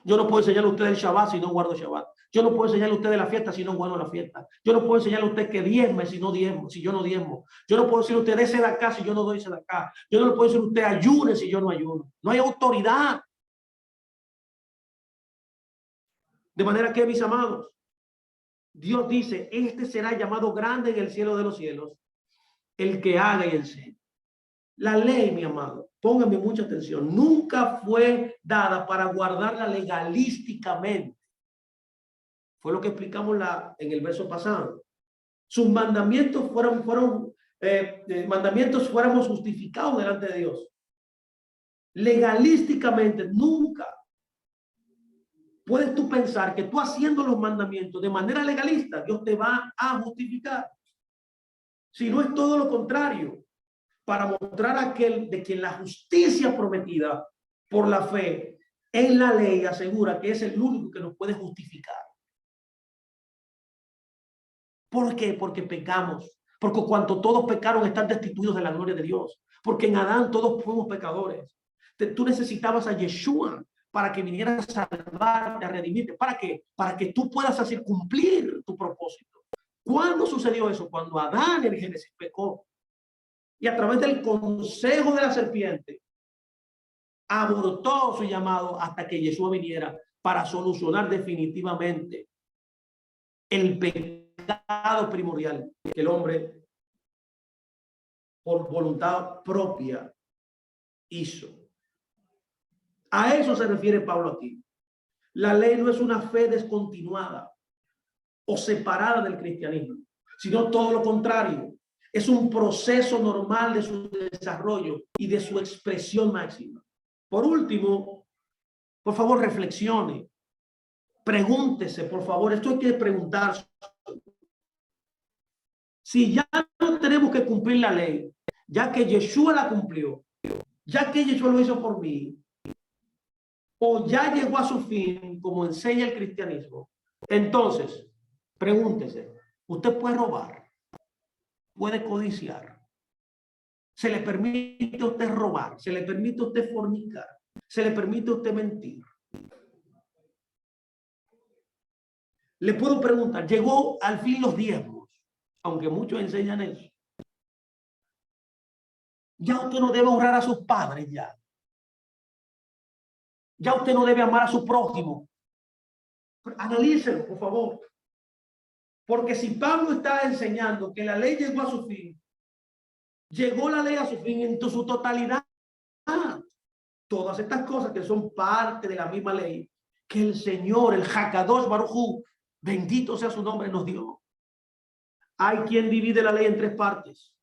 Yo no puedo enseñarle a usted el Shabbat si no guardo Shabbat. Yo no puedo enseñarle a usted de la fiesta si no guardo la fiesta. Yo no puedo enseñarle a usted que diezme si no diezmo, si yo no diezmo. Yo no puedo decirle a usted dése de acá si yo no doy de acá. Yo no le puedo decir a usted ayune si yo no ayuno. No hay autoridad. De manera que, mis amados, Dios dice, este será llamado grande en el cielo de los cielos, el que haga y enseñe. La ley, mi amado, póngame mucha atención, nunca fue dada para guardarla legalísticamente. Fue lo que explicamos en el verso pasado. Sus mandamientos mandamientos fuéramos justificados delante de Dios. Legalísticamente, nunca puedes tú pensar que tú haciendo los mandamientos de manera legalista, Dios te va a justificar. Si no es todo lo contrario, para mostrar a aquel de quien la justicia prometida por la fe en la ley asegura que es el único que nos puede justificar. ¿Por qué? Porque pecamos. Porque cuanto todos pecaron están destituidos de la gloria de Dios. Porque en Adán todos fuimos pecadores. Tú necesitabas a Yeshua para que viniera a salvarte, a redimirte. ¿Para qué? Para que tú puedas hacer cumplir tu propósito. ¿Cuándo sucedió eso? Cuando Adán en Génesis pecó. Y a través del consejo de la serpiente abortó su llamado hasta que Yeshua viniera para solucionar definitivamente el pecado primordial que el hombre por voluntad propia hizo. A eso se refiere Pablo aquí. La ley no es una fe descontinuada o separada del cristianismo, sino todo lo contrario. Es un proceso normal de su desarrollo y de su expresión máxima. Por último, por favor, reflexione. Pregúntese, por favor. Esto hay que preguntarse. Si ya no tenemos que cumplir la ley, ya que Yeshua la cumplió, ya que Yeshua lo hizo por mí, o ya llegó a su fin, como enseña el cristianismo, entonces, pregúntese, ¿usted puede robar? ¿Puede codiciar? ¿Se le permite a usted robar? ¿Se le permite a usted fornicar? ¿Se le permite a usted mentir? Le puedo preguntar, ¿llegó al fin los diezmos? Aunque muchos enseñan eso. Ya usted no debe honrar a sus padres ya. Ya usted no debe amar a su prójimo. Analícelo, por favor. Porque si Pablo está enseñando que la ley llegó a su fin, llegó la ley a su fin en su totalidad. Todas estas cosas que son parte de la misma ley que el Señor, el Hakadosh Baruj Hu, bendito sea su nombre, nos dio. Hay quien divide la ley en tres partes.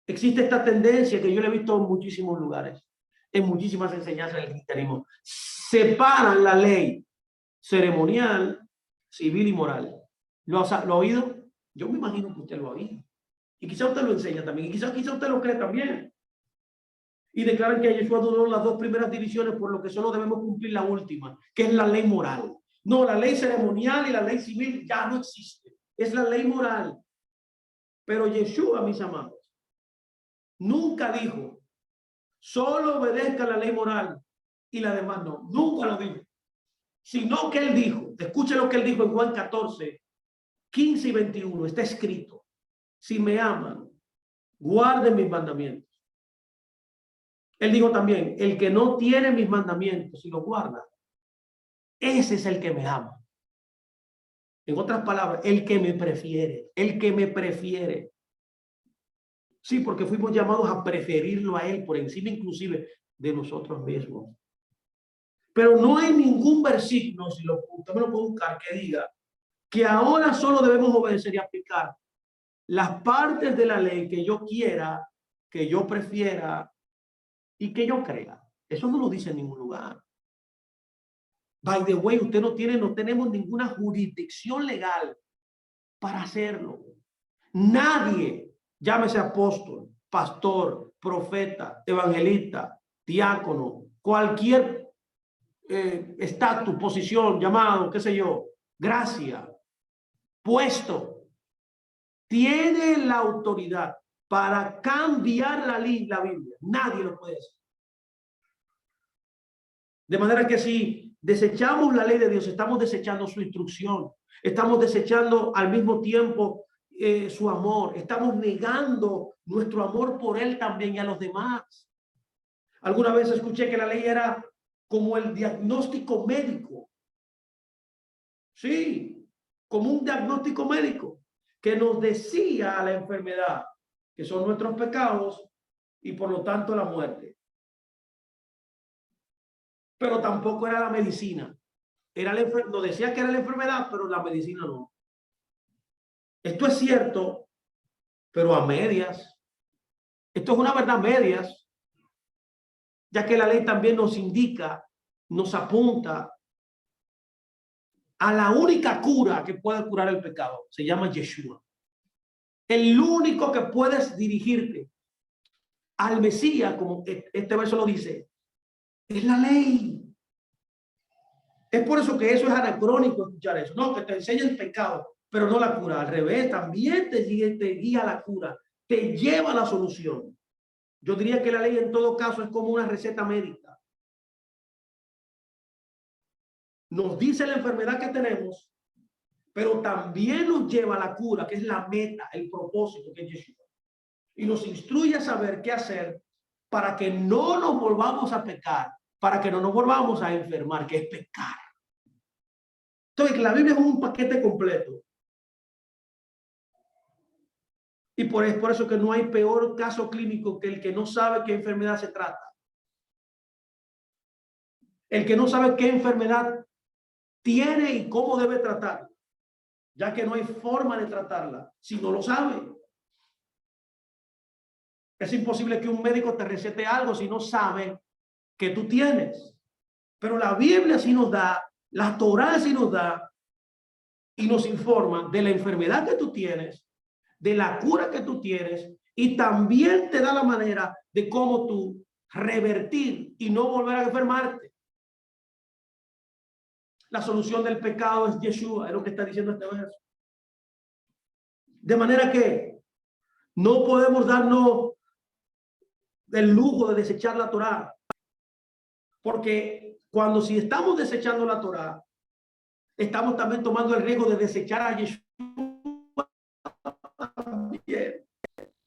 Existe esta tendencia que yo le he visto en muchísimos lugares, en muchísimas enseñanzas del cristianismo. Separan la ley ceremonial, civil y moral. ¿Lo ha oído? Yo me imagino que usted lo ha oído. Y quizá usted lo enseña también. Y quizá usted lo cree también. Y declaran que Yeshua donó las dos primeras divisiones, por lo que solo debemos cumplir la última, que es la ley moral. No, la ley ceremonial y la ley civil ya no existe. Es la ley moral. Pero Yeshua, mis amados, nunca dijo, solo obedezca la ley moral y la demás no. Nunca lo dijo. Sino que él dijo, escuche lo que él dijo en Juan 14, 15 y 21, está escrito, si me aman, guarden mis mandamientos. Él dijo también, el que no tiene mis mandamientos y los guarda, ese es el que me ama. En otras palabras, el que me prefiere, el que me prefiere. Sí, porque fuimos llamados a preferirlo a él por encima inclusive de nosotros mismos. Pero no hay ningún versículo, si usted me lo puede buscar, que diga que ahora solo debemos obedecer y aplicar las partes de la ley que yo quiera que yo prefiera y que yo crea. Eso no lo dice en ningún lugar. By the way, usted no tenemos ninguna jurisdicción legal para hacerlo. Nadie, llámese apóstol, pastor, profeta, evangelista, diácono, cualquier estatus, posición, llamado, qué sé yo, gracia, puesto, tiene la autoridad para cambiar la Biblia. Nadie lo puede hacer. De manera que si desechamos la ley de Dios, estamos desechando su instrucción, estamos desechando al mismo tiempo su amor, estamos negando nuestro amor por Él también y a los demás. Alguna vez escuché que la ley era como el diagnóstico médico. Sí, como un diagnóstico médico que nos decía la enfermedad, que son nuestros pecados y por lo tanto la muerte. Pero tampoco era la medicina. Nos decía que era la enfermedad, pero la medicina no. Esto es cierto, pero a medias. Esto es una verdad a medias, ya que la ley también nos indica, nos apunta a la única cura que puede curar el pecado. Se llama Yeshua. El único que puedes dirigirte al Mesías, como este verso lo dice, es la ley. Es por eso que eso es anacrónico escuchar eso. No, que te enseña el pecado, pero no la cura. Al revés, también te guía a la cura, te lleva a la solución. Yo diría que la ley en todo caso es como una receta médica. Nos dice la enfermedad que tenemos, pero también nos lleva a la cura, que es la meta, el propósito, que es Yeshua. Y nos instruye a saber qué hacer para que no nos volvamos a pecar, para que no nos volvamos a enfermar, que es pecar. Entonces, la Biblia es un paquete completo. Y por eso que no hay peor caso clínico que el que no sabe qué enfermedad se trata. El que no sabe qué enfermedad tiene y cómo debe tratarla, ya que no hay forma de tratarla si no lo sabe. Es imposible que un médico te recete algo si no sabe que tú tienes. Pero la Biblia sí nos da, la Torá sí nos da y nos informa de la enfermedad que tú tienes, de la cura que tú tienes y también te da la manera de cómo tú revertir y no volver a enfermarte. La solución del pecado es Yeshua, es lo que está diciendo este verso. De manera que no podemos darnos el lujo de desechar la Torá, porque si estamos desechando la Torá, estamos también tomando el riesgo de desechar a Yeshua también.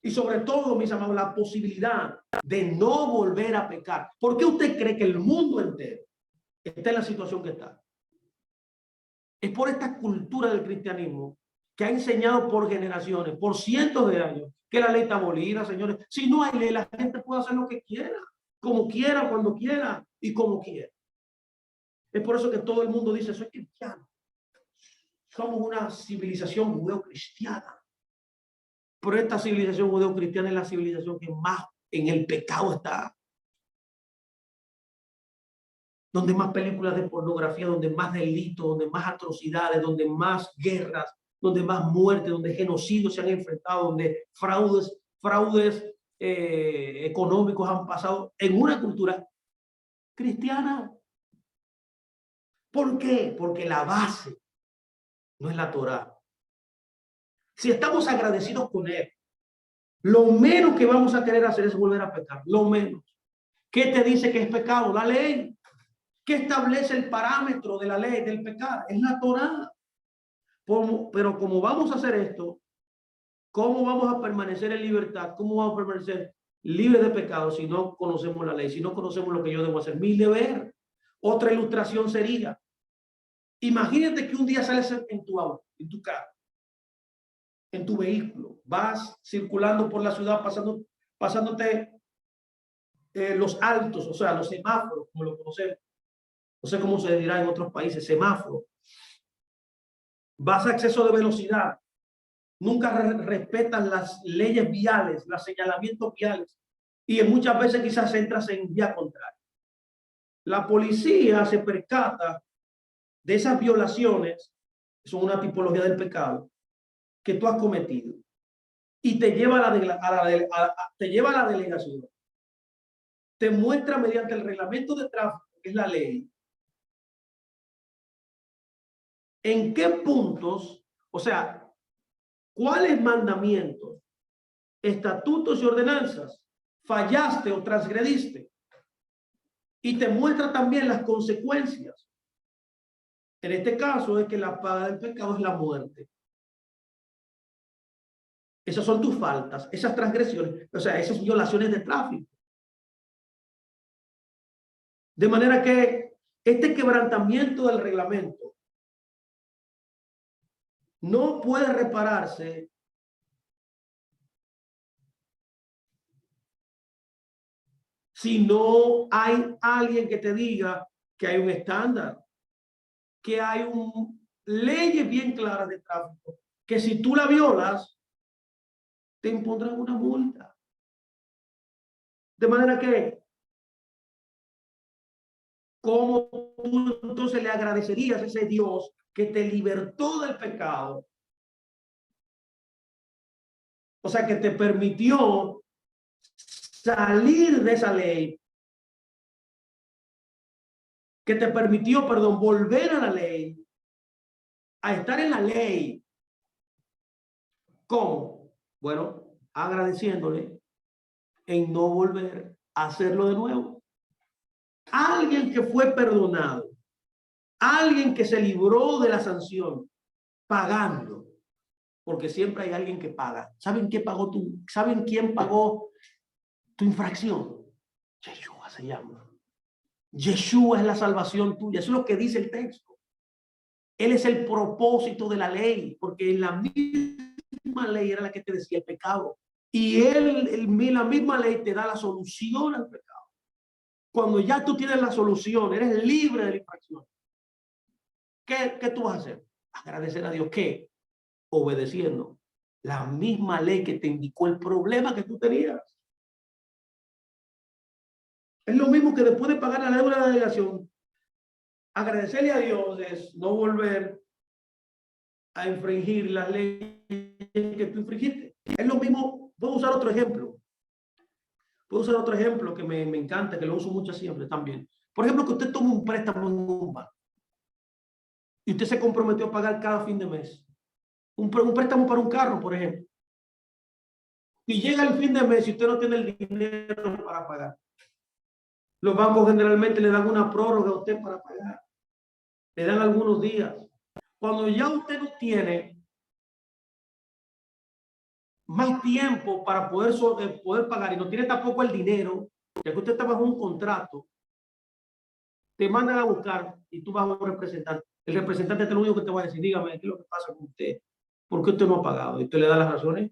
Y sobre todo, mis amados, la posibilidad de no volver a pecar. ¿Por qué usted cree que el mundo entero está en la situación que está? Es por esta cultura del cristianismo que ha enseñado por generaciones, por cientos de años, que la ley está abolida, señores. Si no hay ley, la gente puede hacer lo que quiera, como quiera, cuando quiera y como quiera. Es por eso que todo el mundo dice, soy cristiano. Somos una civilización judeo-cristiana. Pero esta civilización judeo-cristiana es la civilización que más en el pecado está. Donde más películas de pornografía, donde más delitos, donde más atrocidades, donde más guerras, donde más muertes, donde genocidios se han enfrentado, donde fraudes económicos han pasado en una cultura cristiana. ¿Por qué? Porque la base no es la Torá. Si estamos agradecidos con Él, lo menos que vamos a querer hacer es volver a pecar, lo menos. ¿Qué te dice que es pecado? La ley. ¿Qué establece el parámetro de la ley del pecado? Es la Torá. Pero como vamos a hacer esto, ¿cómo vamos a permanecer en libertad? ¿Cómo vamos a permanecer libres de pecado si no conocemos la ley? Si no conocemos lo que yo debo hacer, mi deber. Otra ilustración sería, imagínate que un día sales en tu auto, en tu carro, en tu vehículo, vas circulando por la ciudad, pasándote los altos, o sea, los semáforos, como lo conocemos. No sé cómo se dirá en otros países, semáforo. Vas a exceso de velocidad. nunca respetan las leyes viales, los señalamientos viales, y muchas veces quizás entras en vía contraria. La policía se percata de esas violaciones, que son una tipología del pecado, que tú has cometido, y te lleva te lleva a la delegación. Te muestra mediante el reglamento de tráfico, que es la ley, en qué puntos, o sea, cuáles mandamientos, estatutos y ordenanzas fallaste o transgrediste. Y te muestra también las consecuencias. En este caso es que la paga del pecado es la muerte. Esas son tus faltas, esas transgresiones, o sea, esas violaciones de tráfico. De manera que este quebrantamiento del reglamento no puede repararse si no hay alguien que te diga que hay un estándar, que hay leyes bien claras de tráfico, que si tú la violas, te impondrán una multa. De manera que, ¿cómo tú entonces le agradecerías a ese Dios que te libertó del pecado? O sea, que te permitió salir de esa ley, que te permitió, perdón, volver a la ley, a estar en la ley. ¿Cómo? Bueno, agradeciéndole en no volver a hacerlo de nuevo. Alguien que fue perdonado, alguien que se libró de la sanción, pagando, porque siempre hay alguien que paga. ¿Saben qué pagó tú? ¿Saben quién pagó tu infracción? Yeshua se llama. Yeshua es la salvación tuya. Eso es lo que dice el texto. Él es el propósito de la ley, porque en la misma ley era la que te decía el pecado. Y la misma ley te da la solución al pecado. Cuando ya tú tienes la solución, eres libre de la infracción. ¿Qué tú vas a hacer? Agradecer a Dios. ¿Qué? Obedeciendo la misma ley que te indicó el problema que tú tenías. Es lo mismo que después de pagar la deuda de la delegación, agradecerle a Dios es no volver a infringir las leyes que tú infringiste. Es lo mismo. Puedo usar otro ejemplo. Que me encanta, que lo uso mucho siempre también. Por ejemplo, que usted tome un préstamo en un banco y usted se comprometió a pagar cada fin de mes. Un préstamo para un carro, por ejemplo. Y llega el fin de mes y usted no tiene el dinero para pagar. Los bancos generalmente le dan una prórroga a usted para pagar. Le dan algunos días. Cuando ya usted no tiene más tiempo para poder pagar y no tiene tampoco el dinero, ya que usted está bajo un contrato, te mandan a buscar y tú vas a un representante. El representante es lo único que te va a decir: dígame, ¿qué es lo que pasa con usted? ¿Por qué usted no ha pagado? Y usted le da las razones.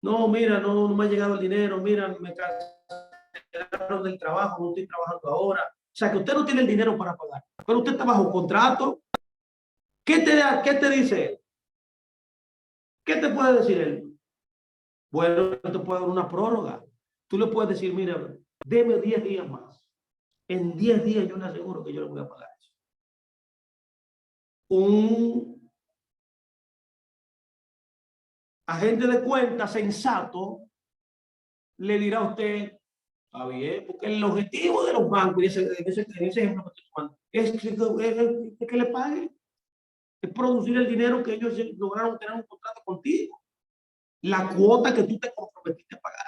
No, mira, no me ha llegado el dinero, mira, me cancelaron del trabajo, no estoy trabajando ahora. O sea, que usted no tiene el dinero para pagar, pero usted está bajo contrato. ¿Qué te dice? ¿Qué te puede decir él? Bueno, te puede dar una prórroga. Tú le puedes decir: mira, deme 10 días más. En 10 días yo le aseguro que yo le voy a pagar eso. Un agente de cuentas sensato le dirá a usted: está bien, porque el objetivo de los bancos, y ese ejemplo que estoy tomando, es que le paguen, es producir el dinero que ellos lograron tener un contrato contigo, la cuota que tú te comprometiste a pagar.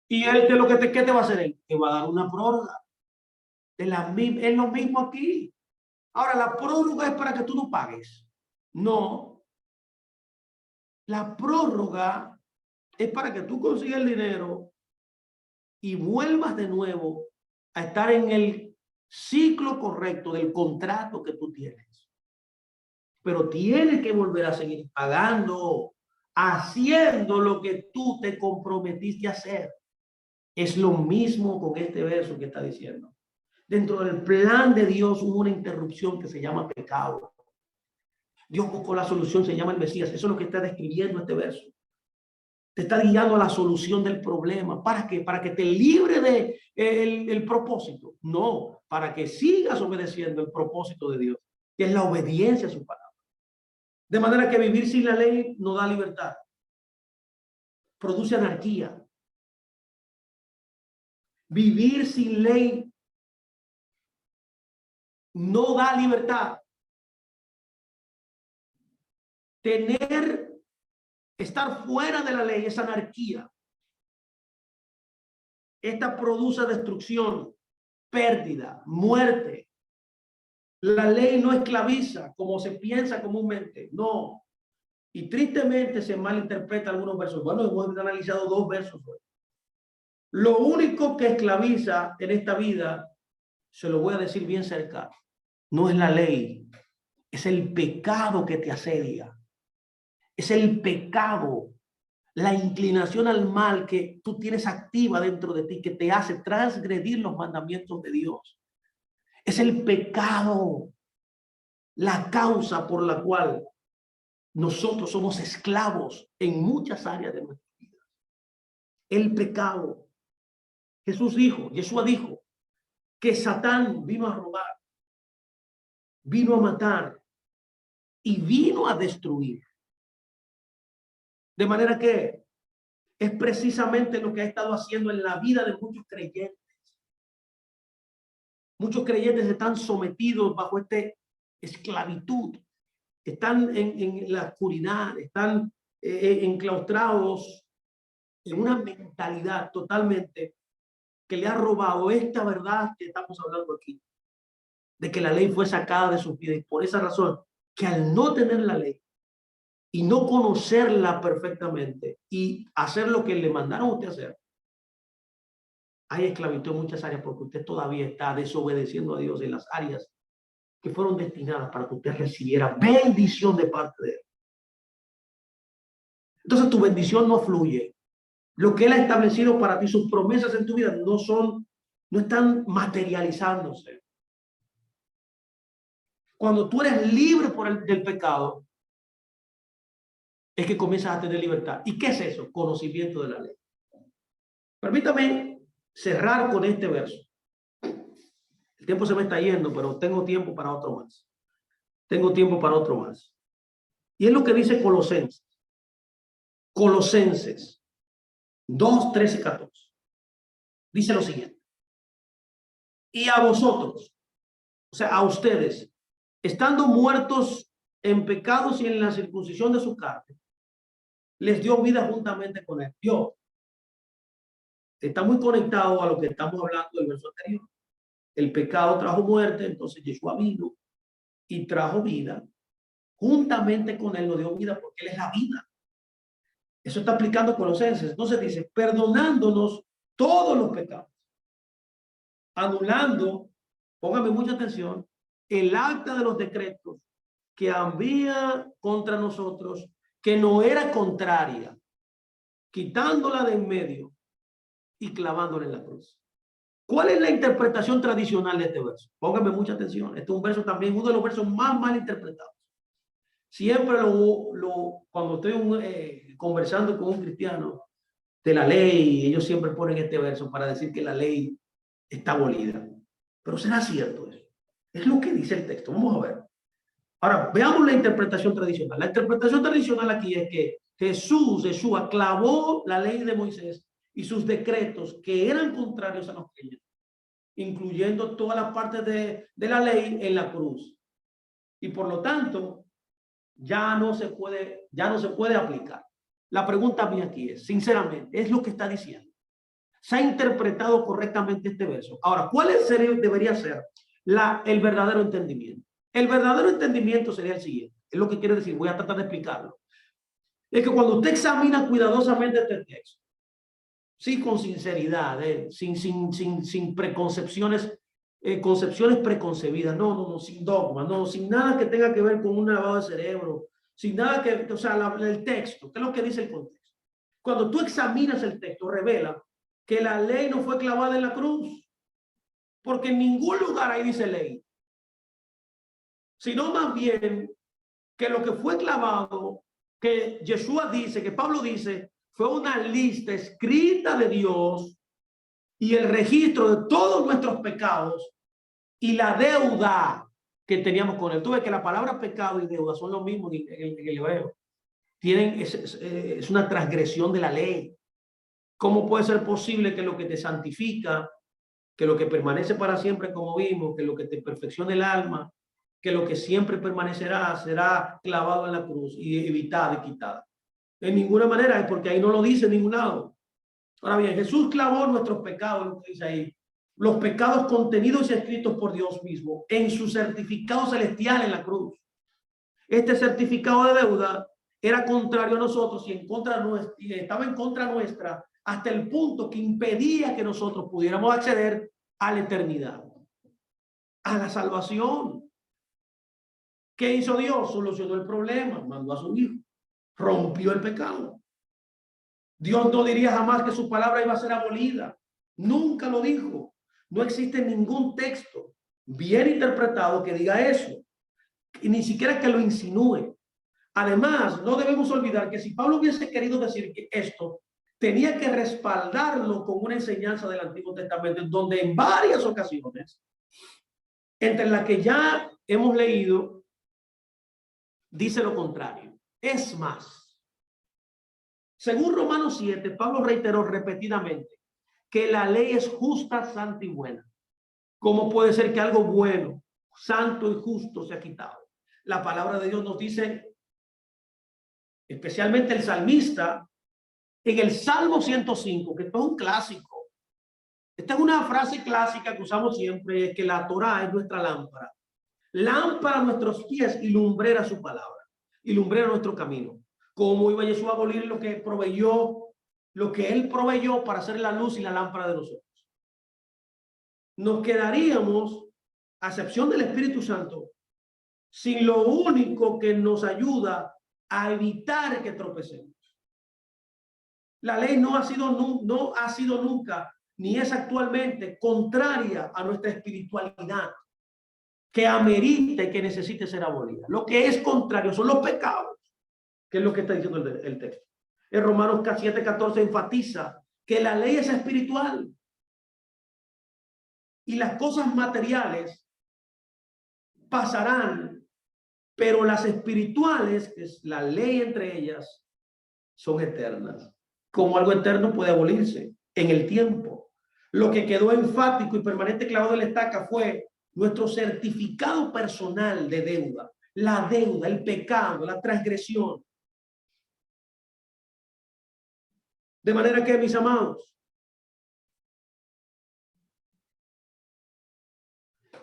Y él, ¿qué te va a hacer él? Te va a dar una prórroga. Es lo mismo aquí. Ahora, la prórroga es para que tú no pagues. No. La prórroga es para que tú consigas el dinero y vuelvas de nuevo a estar en el ciclo correcto del contrato que tú tienes. Pero tienes que volver a seguir pagando, haciendo lo que tú te comprometiste a hacer. Es lo mismo con este verso que está diciendo. Dentro del plan de Dios hubo una interrupción que se llama pecado. Dios buscó la solución, se llama el Mesías. Eso es lo que está describiendo este verso. Te está guiando a la solución del problema. ¿Para qué? Para que te libre de el propósito. No, para que sigas obedeciendo el propósito de Dios, que es la obediencia a su palabra. De manera que vivir sin la ley no da libertad. Produce anarquía. Vivir sin ley no da libertad. Estar fuera de la ley es anarquía. Esta produce destrucción, pérdida, muerte. La ley no esclaviza como se piensa comúnmente, no. Y tristemente se malinterpreta algunos versos. Bueno, hemos analizado 2 versos hoy. Lo único que esclaviza en esta vida, se lo voy a decir bien cerca, no es la ley, es el pecado que te asedia. Es el pecado, la inclinación al mal que tú tienes activa dentro de ti, que te hace transgredir los mandamientos de Dios. Es el pecado, la causa por la cual nosotros somos esclavos en muchas áreas de nuestra vida. El pecado. Yeshua dijo que Satán vino a robar, vino a matar y vino a destruir. De manera que es precisamente lo que ha estado haciendo en la vida de muchos creyentes. Muchos creyentes están sometidos bajo esta esclavitud. Están en la oscuridad, están enclaustrados en una mentalidad totalmente que le ha robado esta verdad que estamos hablando aquí, de que la ley fue sacada de sus vidas. Y por esa razón, que al no tener la ley y no conocerla perfectamente y hacer lo que le mandaron a usted hacer, hay esclavitud en muchas áreas porque usted todavía está desobedeciendo a Dios en las áreas que fueron destinadas para que usted recibiera bendición de parte de Él. Entonces tu bendición no fluye. Lo que Él ha establecido para ti, sus promesas en tu vida no están materializándose. Cuando tú eres libre del pecado, es que comienzas a tener libertad. ¿Y qué es eso? Conocimiento de la ley. Permítame cerrar con este verso. El tiempo se me está yendo, pero tengo tiempo para otro más. Tengo tiempo para otro más. Y es lo que dice Colosenses. Colosenses 2, 13 y 14. Dice lo siguiente. Y a vosotros, o sea, a ustedes, estando muertos en pecados y en la circuncisión de su carne, les dio vida juntamente con Él. Dios está muy conectado a lo que estamos hablando del verso anterior. El pecado trajo muerte, entonces Yeshua vino y trajo vida. Juntamente con Él nos dio vida porque Él es la vida. Eso está aplicando Colosenses. Entonces dice, perdonándonos todos los pecados, anulando, póngame mucha atención, el acta de los decretos que había contra nosotros, que no era contraria, quitándola de en medio y clavándola en la cruz. ¿Cuál es la interpretación tradicional de este verso? Póngame mucha atención. Este es un verso también, uno de los versos más mal interpretados. Siempre cuando estoy conversando con un cristiano de la ley, ellos siempre ponen este verso para decir que la ley está abolida. Pero ¿será cierto eso? Es lo que dice el texto. Vamos a ver. Ahora, veamos la interpretación tradicional. La interpretación tradicional aquí es que Yeshua clavó la ley de Moisés y sus decretos que eran contrarios a los creyentes, incluyendo todas las partes de la ley en la cruz. Y por lo tanto, ya no se puede aplicar. La pregunta mía aquí es, sinceramente, ¿es lo que está diciendo? ¿Se ha interpretado correctamente este verso? Ahora, ¿cuál debería ser el verdadero entendimiento? El verdadero entendimiento sería el siguiente. Es lo que quiere decir, voy a tratar de explicarlo. Es que cuando usted examina cuidadosamente este texto, sí, con sinceridad, sin preconcepciones, concepciones preconcebidas, no, sin dogma, no, sin nada que tenga que ver con un lavado de cerebro, sin nada que, o sea, el texto, ¿qué es lo que dice el contexto? Cuando tú examinas el texto, revela que la ley no fue clavada en la cruz, porque en ningún lugar ahí dice ley, sino más bien que lo que fue clavado, que Yeshua dice, que Pablo dice, fue una lista escrita de Dios y el registro de todos nuestros pecados y la deuda que teníamos con él. Tú ves que la palabra pecado y deuda son lo mismo en el hebreo. Es una transgresión de la ley. ¿Cómo puede ser posible que lo que te santifica, que lo que permanece para siempre, como vimos, que lo que te perfecciona el alma, que lo que siempre permanecerá, será clavado en la cruz y evitado y quitado? En ninguna manera, es porque ahí no lo dice en ningún lado. Ahora bien, Jesús clavó nuestros pecados, lo que dice ahí, los pecados contenidos y escritos por Dios mismo en su certificado celestial en la cruz. Este certificado de deuda era contrario a nosotros y estaba en contra nuestra hasta el punto que impedía que nosotros pudiéramos acceder a la eternidad, a la salvación. ¿Qué hizo Dios? Solucionó el problema, mandó a su hijo, rompió el pecado. Dios no diría jamás que su palabra iba a ser abolida. Nunca lo dijo. No existe ningún texto bien interpretado que diga eso, y ni siquiera que lo insinúe. Además, no debemos olvidar que si Pablo hubiese querido decir que esto, tenía que respaldarlo con una enseñanza del Antiguo Testamento, donde en varias ocasiones, entre las que ya hemos leído, dice lo contrario. Es más, según Romanos 7, Pablo reiteró repetidamente que la ley es justa, santa y buena. ¿Cómo puede ser que algo bueno, santo y justo se ha quitado? La palabra de Dios nos dice, especialmente el salmista, en el Salmo 105, que esto es un clásico. Esta es una frase clásica que usamos siempre, es que la Torá es nuestra lámpara. Lámpara a nuestros pies y lumbrera su palabra, y lumbrera nuestro camino. ¿Cómo iba Jesús a abolir lo que proveyó, lo que él proveyó para hacer la luz y la lámpara de nosotros? Nos quedaríamos, a excepción del Espíritu Santo, sin lo único que nos ayuda a evitar que tropecemos. La ley no ha sido nunca, ni es actualmente, contraria a nuestra espiritualidad, que amerita y que necesite ser abolida. Lo que es contrario son los pecados, que es lo que está diciendo el texto. En Romanos 7:14 enfatiza que la ley es espiritual y las cosas materiales pasarán, pero las espirituales, que es la ley entre ellas, son eternas. Como algo eterno puede abolirse en el tiempo. Lo que quedó enfático y permanente clavado en la estaca fue nuestro certificado personal de deuda, la deuda, el pecado, la transgresión. De manera que, mis amados,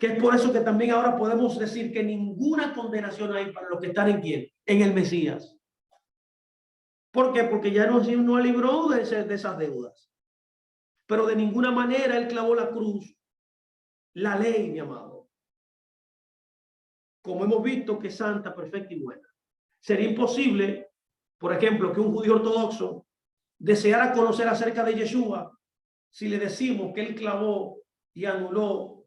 que es por eso que también ahora podemos decir que ninguna condenación hay para los que están en quién, en el Mesías. ¿Por qué? Porque ya nos libró de esas deudas. Pero de ninguna manera él clavó la cruz, la ley, mi amado, como hemos visto, que es santa, perfecta y buena. Sería imposible, por ejemplo, que un judío ortodoxo deseara conocer acerca de Yeshua si le decimos que él clavó y anuló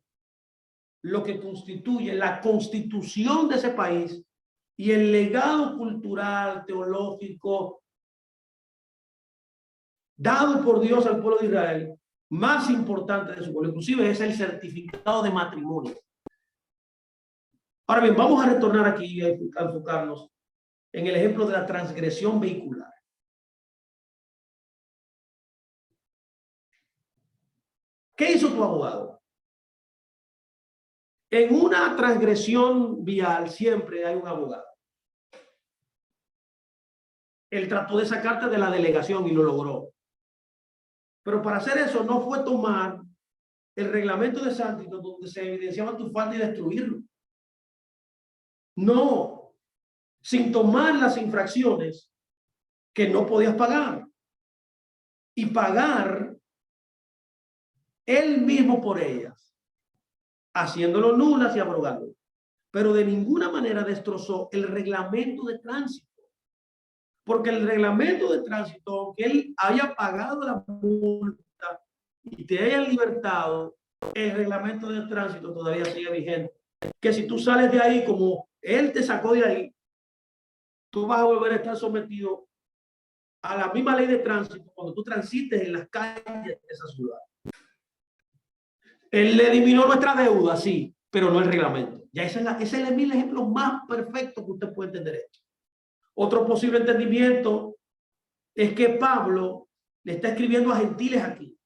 lo que constituye la constitución de ese país y el legado cultural, teológico, dado por Dios al pueblo de Israel, más importante de su pueblo. Inclusive es el certificado de matrimonio. Ahora bien, vamos a retornar aquí a enfocarnos en el ejemplo de la transgresión vehicular. ¿Qué hizo tu abogado? En una transgresión vial siempre hay un abogado. Él trató de sacarte de la delegación y lo logró. Pero para hacer eso no fue tomar el reglamento de Sánchez donde se evidenciaba tu falta y destruirlo. No, sin tomar las infracciones que no podías pagar y pagar él mismo por ellas, haciéndolo nulas y abrogando. Pero de ninguna manera destrozó el reglamento de tránsito. Porque el reglamento de tránsito, aunque él haya pagado la multa y te haya libertado, el reglamento de tránsito todavía sigue vigente. Que si tú sales de ahí como él te sacó de ahí, tú vas a volver a estar sometido a la misma ley de tránsito cuando tú transites en las calles de esa ciudad. Él le eliminó nuestra deuda, sí, pero no el reglamento. Ya ese es el ejemplo más perfecto que usted puede entender esto. Otro posible entendimiento es que Pablo le está escribiendo a gentiles aquí.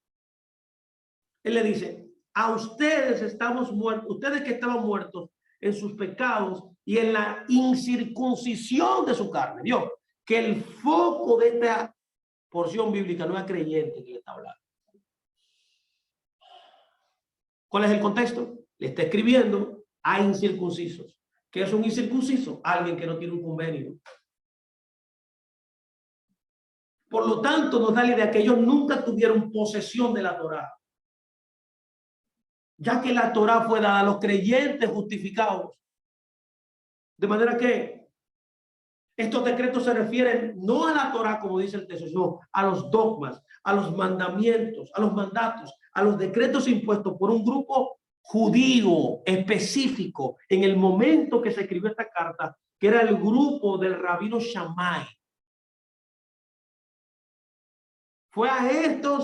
Él le dice, a ustedes estamos muertos, ustedes que estaban muertos en sus pecados y en la incircuncisión de su carne. Dios, que el foco de esta porción bíblica no es creyente que le está hablando. ¿Cuál es el contexto? Le está escribiendo a incircuncisos. ¿Qué es un incircunciso? Alguien que no tiene un convenio. Por lo tanto, nos da la idea que ellos nunca tuvieron posesión de la Torá, ya que la Torá fue dada a los creyentes justificados. De manera que estos decretos se refieren no a la Torá, como dice el texto, sino a los dogmas, a los mandamientos, a los mandatos, a los decretos impuestos por un grupo judío específico en el momento que se escribió esta carta, que era el grupo del rabino Shammai. Fue a esta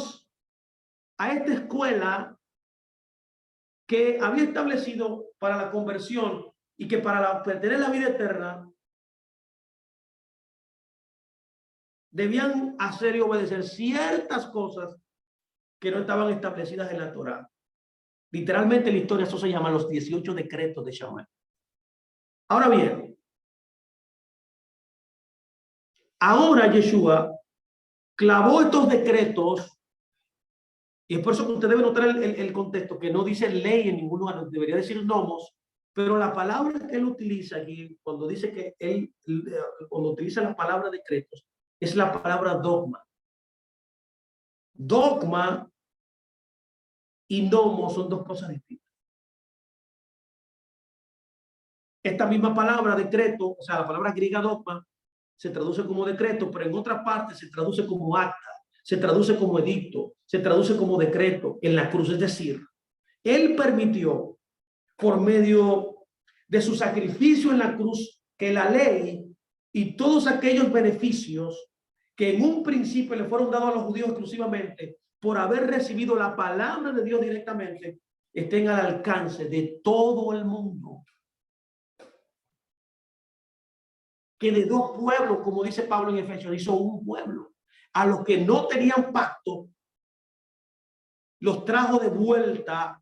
escuela que había establecido para la conversión y que para tener la vida eterna debían hacer y obedecer ciertas cosas que no estaban establecidas en la Torá. Literalmente en la historia eso se llama los 18 decretos de Shammai. Ahora bien, ahora Yeshua clavó estos decretos, y es por eso que usted debe notar el contexto, que no dice ley en ningún lugar, debería decir nomos, pero la palabra que él utiliza aquí, cuando dice que cuando utiliza la palabra decretos, es la palabra dogma. Dogma y nomos son dos cosas distintas. Esta misma palabra decreto, o sea, la palabra griega dogma, se traduce como decreto, pero en otra parte se traduce como acta, se traduce como edicto, se traduce como decreto en la cruz. Es decir, él permitió por medio de su sacrificio en la cruz que la ley y todos aquellos beneficios que en un principio le fueron dados a los judíos exclusivamente por haber recibido la palabra de Dios directamente, estén al alcance de todo el mundo. Que de dos pueblos, como dice Pablo en Efesios, hizo un pueblo. A los que no tenían pacto, los trajo de vuelta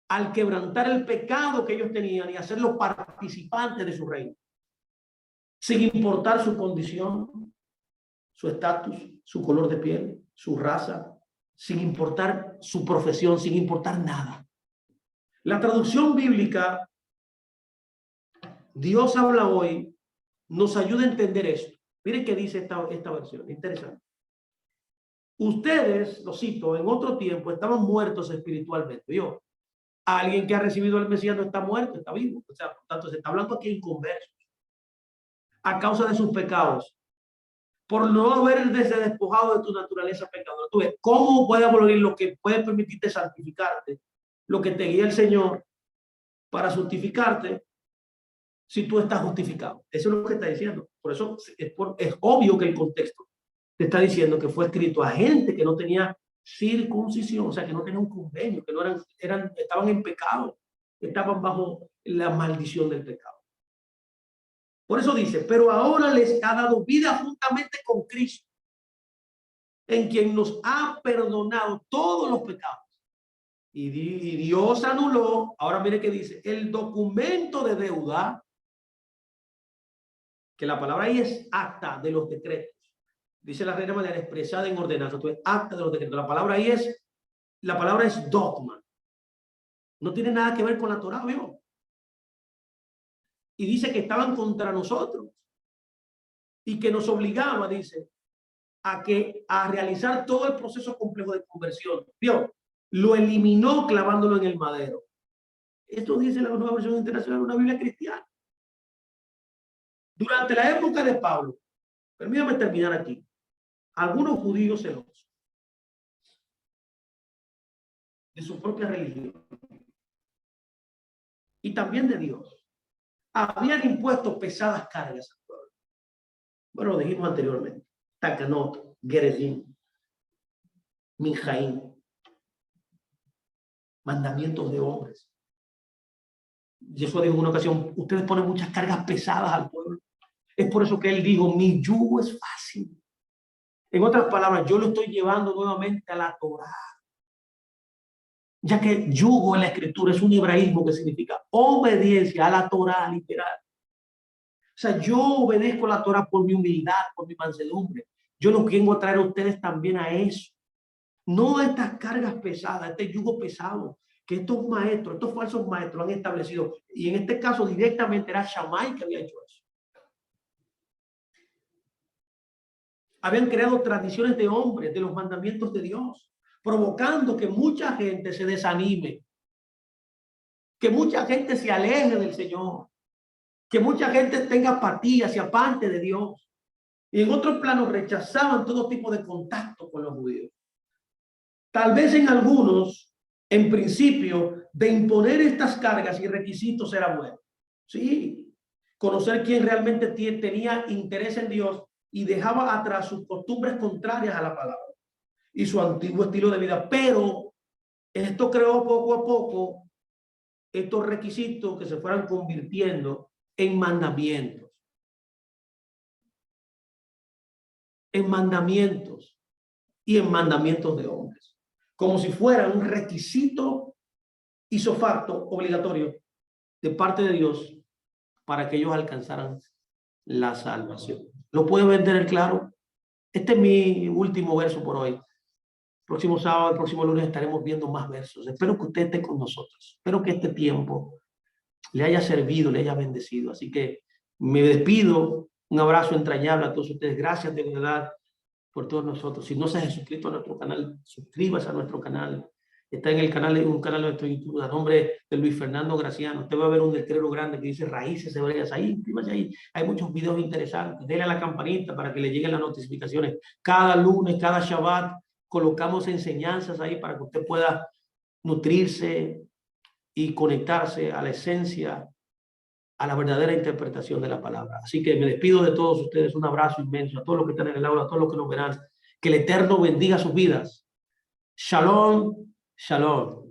al quebrantar el pecado que ellos tenían y hacerlos participantes de su reino, sin importar su condición, su estatus, su color de piel, su raza, sin importar su profesión, sin importar nada. La traducción bíblica, Dios habla hoy, nos ayuda a entender esto. Miren qué dice esta versión, interesante. Ustedes, lo cito, en otro tiempo estaban muertos espiritualmente. Yo, alguien que ha recibido el Mesías no está muerto, está vivo. O sea, por tanto, se está hablando aquí en conversos. A causa de sus pecados, por no haberse despojado de tu naturaleza pecadora. Tú ves, ¿cómo puede abolir lo que puede permitirte santificarte? Lo que te guía el Señor para santificarte si tú estás justificado. Eso es lo que está diciendo. Por eso es obvio que el contexto te está diciendo que fue escrito a gente que no tenía circuncisión, o sea, que no tenían un convenio, que no estaban en pecado, estaban bajo la maldición del pecado. Por eso dice, pero ahora les ha dado vida juntamente con Cristo, en quien nos ha perdonado todos los pecados. Y Dios anuló, ahora mire qué dice, el documento de deuda, que la palabra ahí es acta de los decretos. Dice la Reina Valera expresada en ordenanza. Entonces, acta de los decretos. La palabra es dogma. No tiene nada que ver con la Torá, ¿vio? Y dice que estaban contra nosotros y que nos obligaba, dice, a realizar todo el proceso complejo de conversión. ¿Vio? Lo eliminó clavándolo en el madero. Esto dice la Nueva Versión Internacional de una Biblia cristiana. Durante la época de Pablo, permítame terminar aquí, algunos judíos celosos de su propia religión y también de Dios habían impuesto pesadas cargas al pueblo. Bueno, lo dijimos anteriormente. Takanot, Geredim, Minjaim. Mandamientos de hombres. Jesús dijo en una ocasión, ustedes ponen muchas cargas pesadas al pueblo. Es por eso que él dijo, mi yugo es fácil. En otras palabras, yo lo estoy llevando nuevamente a la Torá. Ya que yugo en la escritura es un hebraísmo que significa obediencia a la Torá literal. O sea, yo obedezco la Torá por mi humildad, por mi mansedumbre. Yo los vengo a traer a ustedes también a eso. No a estas cargas pesadas, este yugo pesado que estos maestros, estos falsos maestros han establecido. Y en este caso directamente era Shammai que había hecho eso. Habían creado tradiciones de hombres, de los mandamientos de Dios, provocando que mucha gente se desanime, que mucha gente se aleje del Señor, que mucha gente tenga apatía, se aparte de Dios. Y en otros planos rechazaban todo tipo de contacto con los judíos. Tal vez en algunos, en principio, de imponer estas cargas y requisitos era bueno. Sí, conocer quién realmente tenía interés en Dios y dejaba atrás sus costumbres contrarias a la palabra y su antiguo estilo de vida. Pero esto creó poco a poco estos requisitos que se fueran convirtiendo en mandamientos. En mandamientos y en mandamientos de hombres. Como si fuera un requisito isofacto obligatorio de parte de Dios para que ellos alcanzaran la salvación. ¿Lo puede vender claro? Este es mi último verso por hoy. Próximo sábado, el próximo lunes estaremos viendo más versos. Espero que usted esté con nosotros. Espero que este tiempo le haya servido, le haya bendecido. Así que me despido. Un abrazo entrañable a todos ustedes. Gracias de verdad por todos nosotros. Si no se ha suscrito a nuestro canal, suscríbase a nuestro canal. Está en el canal, en un canal de nuestro YouTube, a nombre de Luis Fernando Graciano. Usted va a ver un letrero grande que dice Raíces Hebreas. Ahí, inscríbase ahí. Hay muchos videos interesantes. Dele a la campanita para que le lleguen las notificaciones. Cada lunes, cada Shabbat, colocamos enseñanzas ahí para que usted pueda nutrirse y conectarse a la esencia, a la verdadera interpretación de la palabra. Así que me despido de todos ustedes. Un abrazo inmenso a todos los que están en el aula, a todos los que nos verán. Que el Eterno bendiga sus vidas. Shalom, shalom.